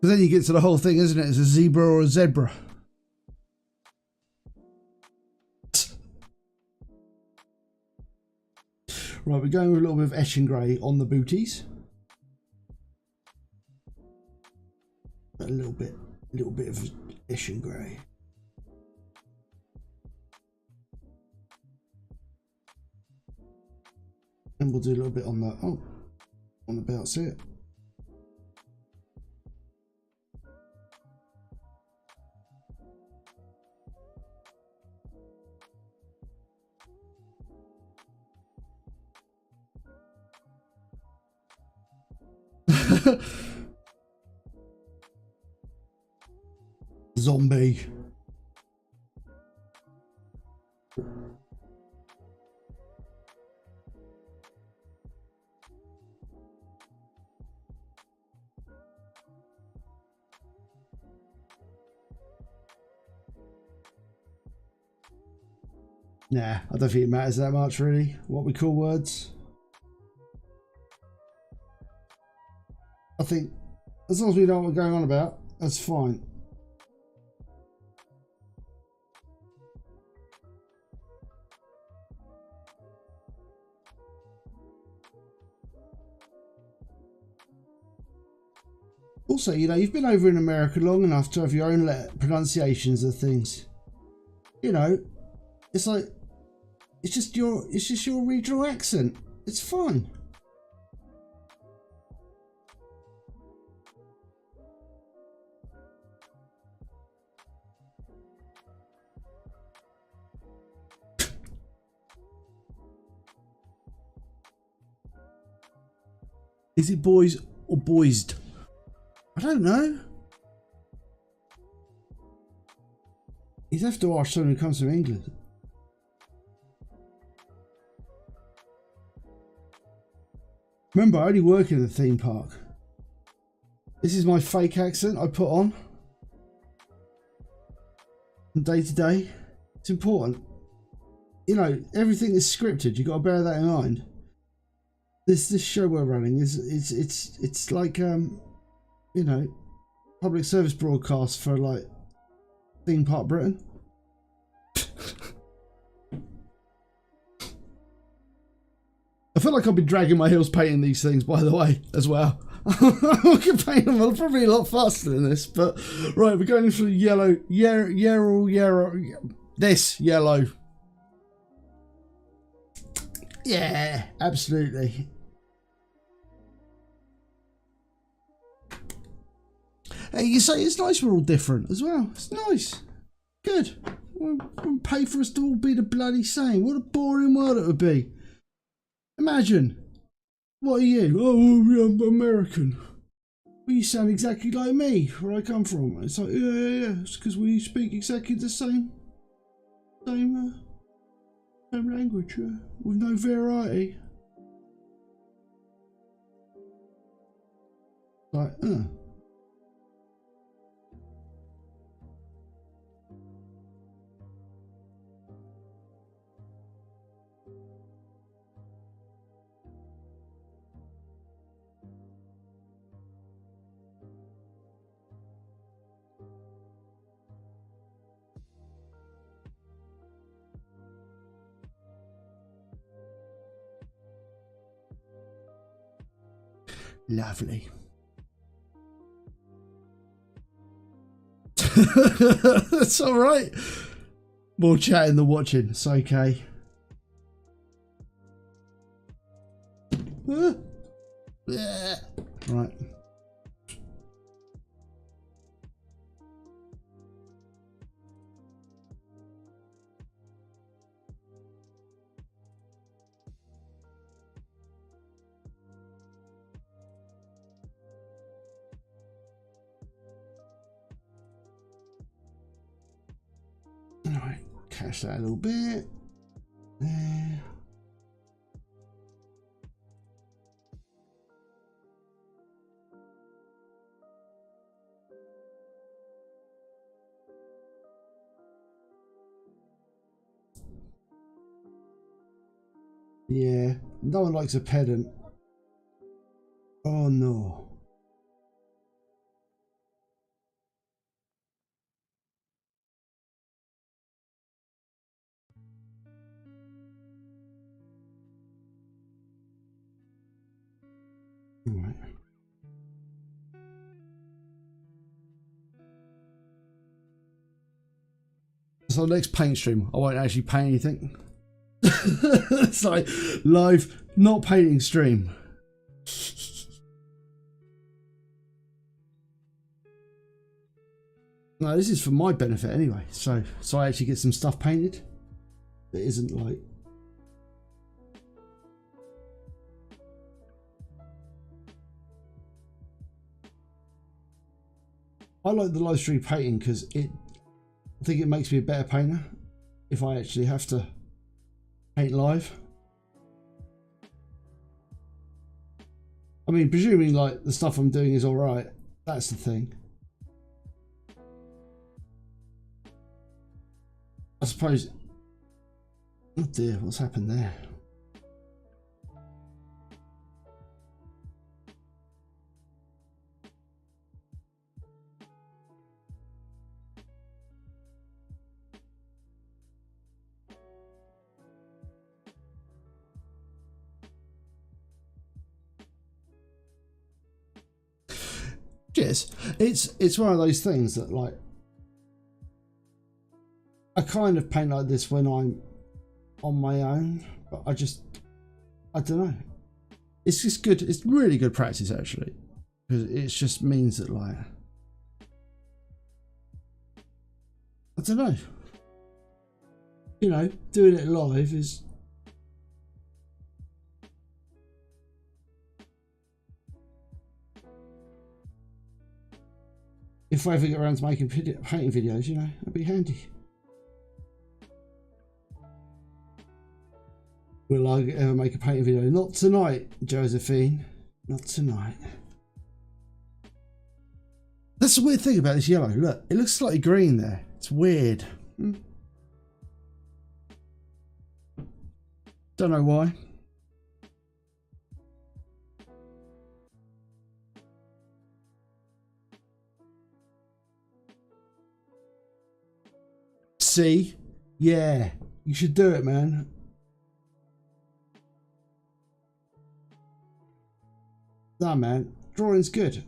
But then you get to the whole thing, isn't it? It's a zebra or a zebra. Right, we're going with a little bit of Eshin Grey on the booties. A little bit of Eshin Grey. And we'll do a little bit on the on the belt set. Zombie. Nah, I don't think it matters that much really, what we call words. I think as long as we know what we're going on about, that's fine. Also, you've been over in America long enough to have your own pronunciations of things. It's like it's just your regional accent. It's fine. Is it boys or boysed? I don't know. You'd have to ask someone who comes from England. Remember, I only work in the theme park. This is my fake accent I put on from day to day. It's important. Everything is scripted. You've got to bear that in mind. This show we're running it's like public service broadcast for like theme park Britain. I feel like I've been dragging my heels painting these things, by the way, as well. I can paint them probably a lot faster than this, but right, we're going for yellow, this yellow. Yeah, absolutely. Hey, you say it's nice we're all different as well. It's nice. Good. Pay for us to all be the bloody same. What a boring world it would be. Imagine. What are you? Oh, I'm American. Well, you sound exactly like me, where I come from. It's like, yeah. It's because we speak exactly the same language, with no variety. Like, Lovely. That's all right. More chatting than watching. It's okay. Right. Alright, cash that a little bit. There. Yeah, no one likes a pedant. Oh no. All right. So next paint stream, I won't actually paint anything. It's like live, not painting stream. No, this is for my benefit anyway. So I actually get some stuff painted. It isn't like. I like the live stream painting because I think it makes me a better painter if I actually have to paint live. I mean, presuming like the stuff I'm doing is all right. That's the thing. I suppose. Oh dear, what's happened there? Yes, it's one of those things that like I kind of paint like this when I'm on my own, but I don't know. It's just good. It's really good practice actually, because it just means that like I don't know. You know, doing it live is. If I ever get around to making painting videos, you know, it'd be handy. Will I ever make a painting video? Not tonight, Josephine. Not tonight. That's the weird thing about this yellow. Look, it looks slightly green there. It's weird. Don't know why. See? Yeah. You should do it, man. Nah, man. Drawing's good.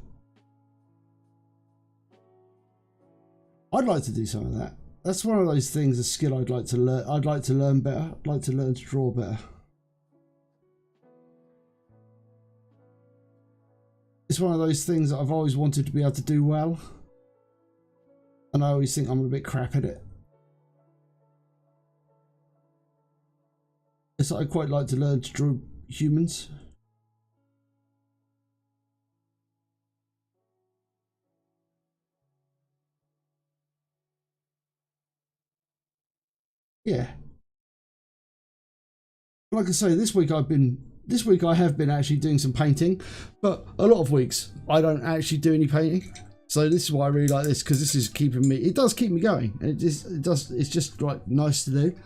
I'd like to do some of that. That's one of those things, a skill I'd like to learn. I'd like to learn better. I'd like to learn to draw better. It's one of those things that I've always wanted to be able to do well. And I always think I'm a bit crap at it. It's like I quite like to learn to draw humans. Yeah. Like I say, this week I have been actually doing some painting, but a lot of weeks I don't actually do any painting. So this is why I really like this, because this is keeping me. It does keep me going. It's just like nice to do,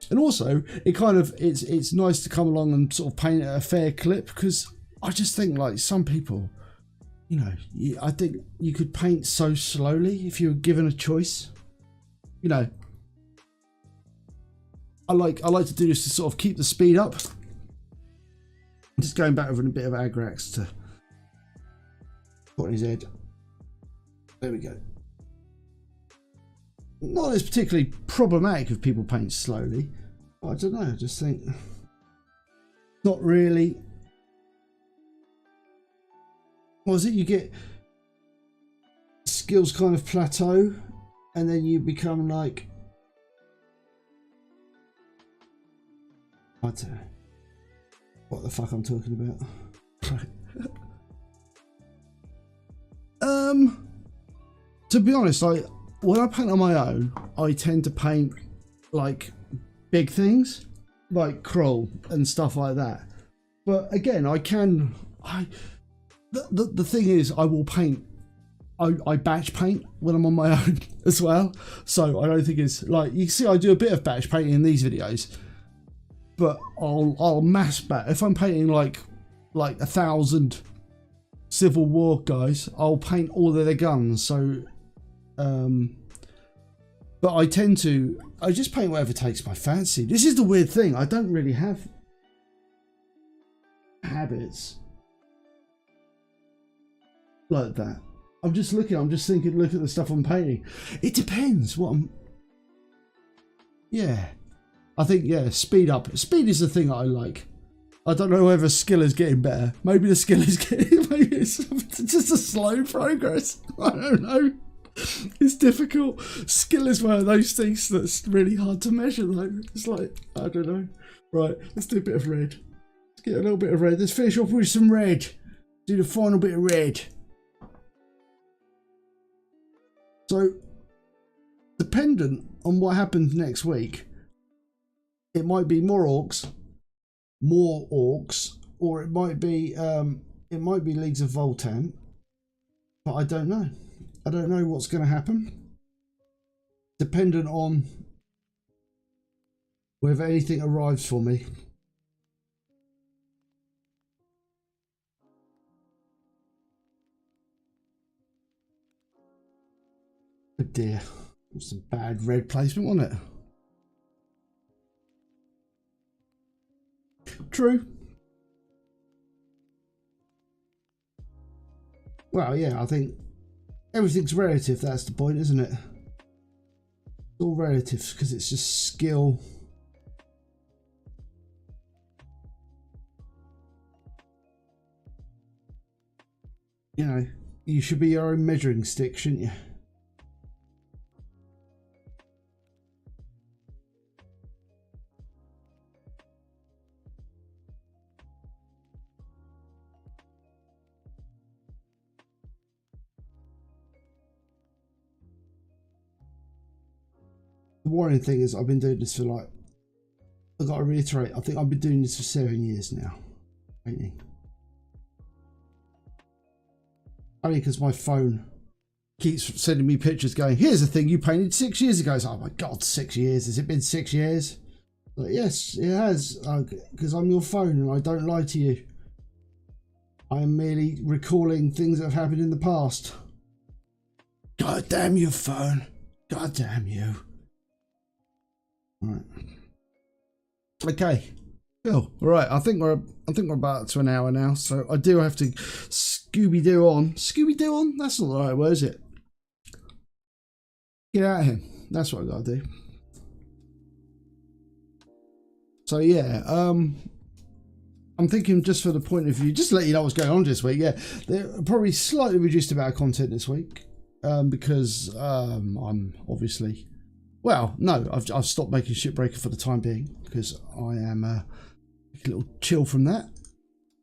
and also it's nice to come along and sort of paint at a fair clip, because I just think like some people, you know, I think you could paint so slowly if you were given a choice. You know, I like to do this to sort of keep the speed up. Just going back over a bit of Agrax to put on his head. There we go. Not as particularly problematic if people paint slowly. But I don't know, I just think not really. What is it? You get skills kind of plateau, and then you become like, I don't know what the fuck I'm talking about. To be honest, when I paint on my own, I tend to paint like big things, like Kroll and stuff like that. But again, the thing is, I will paint. I batch paint when I'm on my own as well. So I don't think it's like, you see, I do a bit of batch painting in these videos, but I'll mass batch. If I'm painting like 1,000 Civil War guys, I'll paint all of their guns. So, but I just paint whatever takes my fancy. This is the weird thing. I don't really have habits like that. I'm just thinking, look at the stuff I'm painting. It depends what I'm. Yeah, I think, yeah, speed up. Speed is the thing that I like. I don't know whether skill is getting better. Maybe the skill is getting, maybe it's just a slow progress. I don't know. It's difficult. Skill is one of those things that's really hard to measure though. It's like, I don't know. Right, let's do a bit of red. Let's get a little bit of red. Let's finish off with some red. Do the final bit of red. So, dependent on what happens next week, it might be more orcs, or it might be Leagues of Voltan, but I don't know. I don't know what's going to happen. Dependent on whether anything arrives for me. Oh dear, it was some bad red placement, wasn't it? True. Well, yeah, I think everything's relative. That's the point, isn't it? It's all relative because it's just skill. You know, you should be your own measuring stick, shouldn't you? The worrying thing is I've been doing this for like, I've got to reiterate, I think I've been doing this for 7 years now, painting. Only because my phone keeps sending me pictures going, here's a thing you painted 6 years ago. It's like, oh my God, 6 years. Has it been 6 years? Like, yes, it has, because I'm your phone and I don't lie to you. I am merely recalling things that have happened in the past. God damn your phone. God damn you. Right. Okay. Cool. Right. I think we're about to an hour now, so I do have to Scooby-Doo on. Scooby-Doo on? That's not the right word, is it? Get out of here. That's what I gotta do. So yeah, I'm thinking, just for the point of view, just to let you know what's going on this week. Yeah, they're probably slightly reduced amount of content this week, because I'm obviously, Well, no, I've stopped making Shipbreaker for the time being because I am a little chill from that.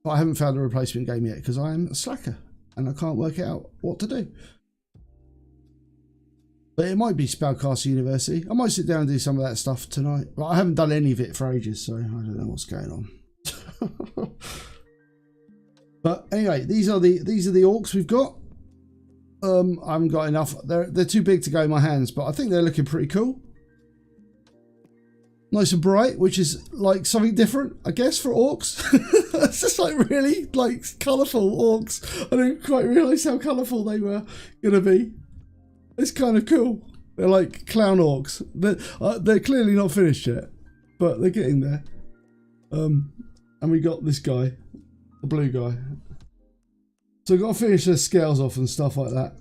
But I haven't found a replacement game yet because I am a slacker and I can't work out what to do. But it might be Spellcaster University. I might sit down and do some of that stuff tonight. But I haven't done any of it for ages, so I don't know what's going on. But anyway, these are the orcs we've got. I haven't got enough. They're too big to go in my hands, but I think they're looking pretty cool. Nice and bright, which is like something different, I guess, for orcs. It's just like really like colourful orcs. I didn't quite realise how colourful they were gonna be. It's kind of cool. They're like clown orcs. They're clearly not finished yet, but they're getting there. And we got this guy, the blue guy. So I've got to finish their scales off and stuff like that.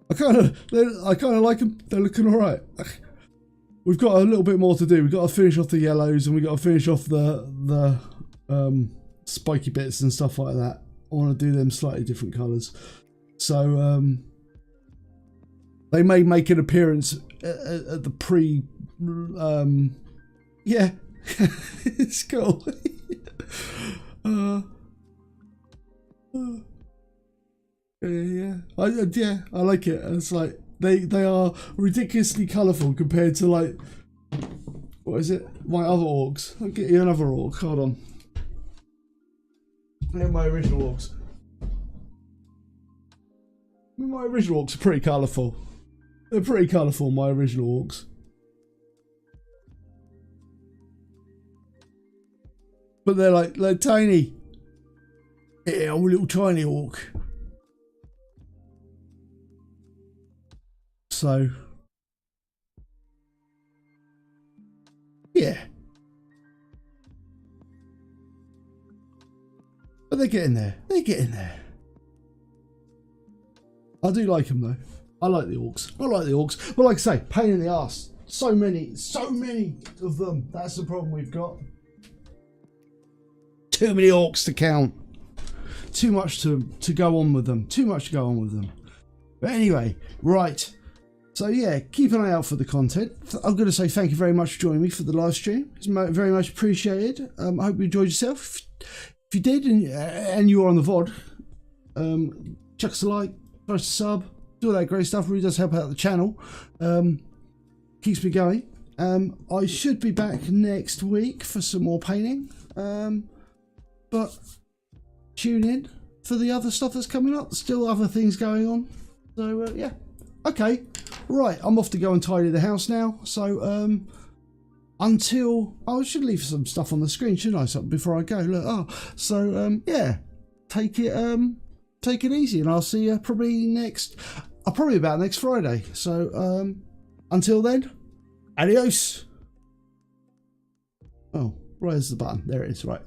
I kind of like them. They're looking all right. We've got a little bit more to do. We've got to finish off the yellows and we've got to finish off the spiky bits and stuff like that. I want to do them slightly different colours. So they may make an appearance at the pre. Yeah, it's cool. Yeah, I like it. It's like they are ridiculously colourful compared to like, what is it? My other orcs. I'll get you another orc. Hold on. They're my original orcs. My original orcs are pretty colourful. They're pretty colourful, my original orcs. But they're tiny. Yeah, I'm a little tiny orc. So, yeah. But they're getting there. They're getting there. I do like them though. I like the orcs. I like the orcs. But like I say, pain in the ass. So many of them. That's the problem we've got. Too many orcs to count. Too much to go on with them. Too much to go on with them. But anyway, right. So yeah, keep an eye out for the content. I'm going to say thank you very much for joining me for the live stream. It's very much appreciated. I hope you enjoyed yourself. If you did and you are on the VOD, chuck us a like, press a sub, do all that great stuff. Really does help out the channel. Keeps me going. I should be back next week for some more painting. But tune in for the other stuff that's coming up. Still other things going on. So yeah. Okay. Right, I'm off to go and tidy the house now. So until I should leave some stuff on the screen, shouldn't I? So before I go, look. Yeah, take it easy, and I'll see you probably about next Friday. So until then, adios. Oh, where's the button? There it is. Right.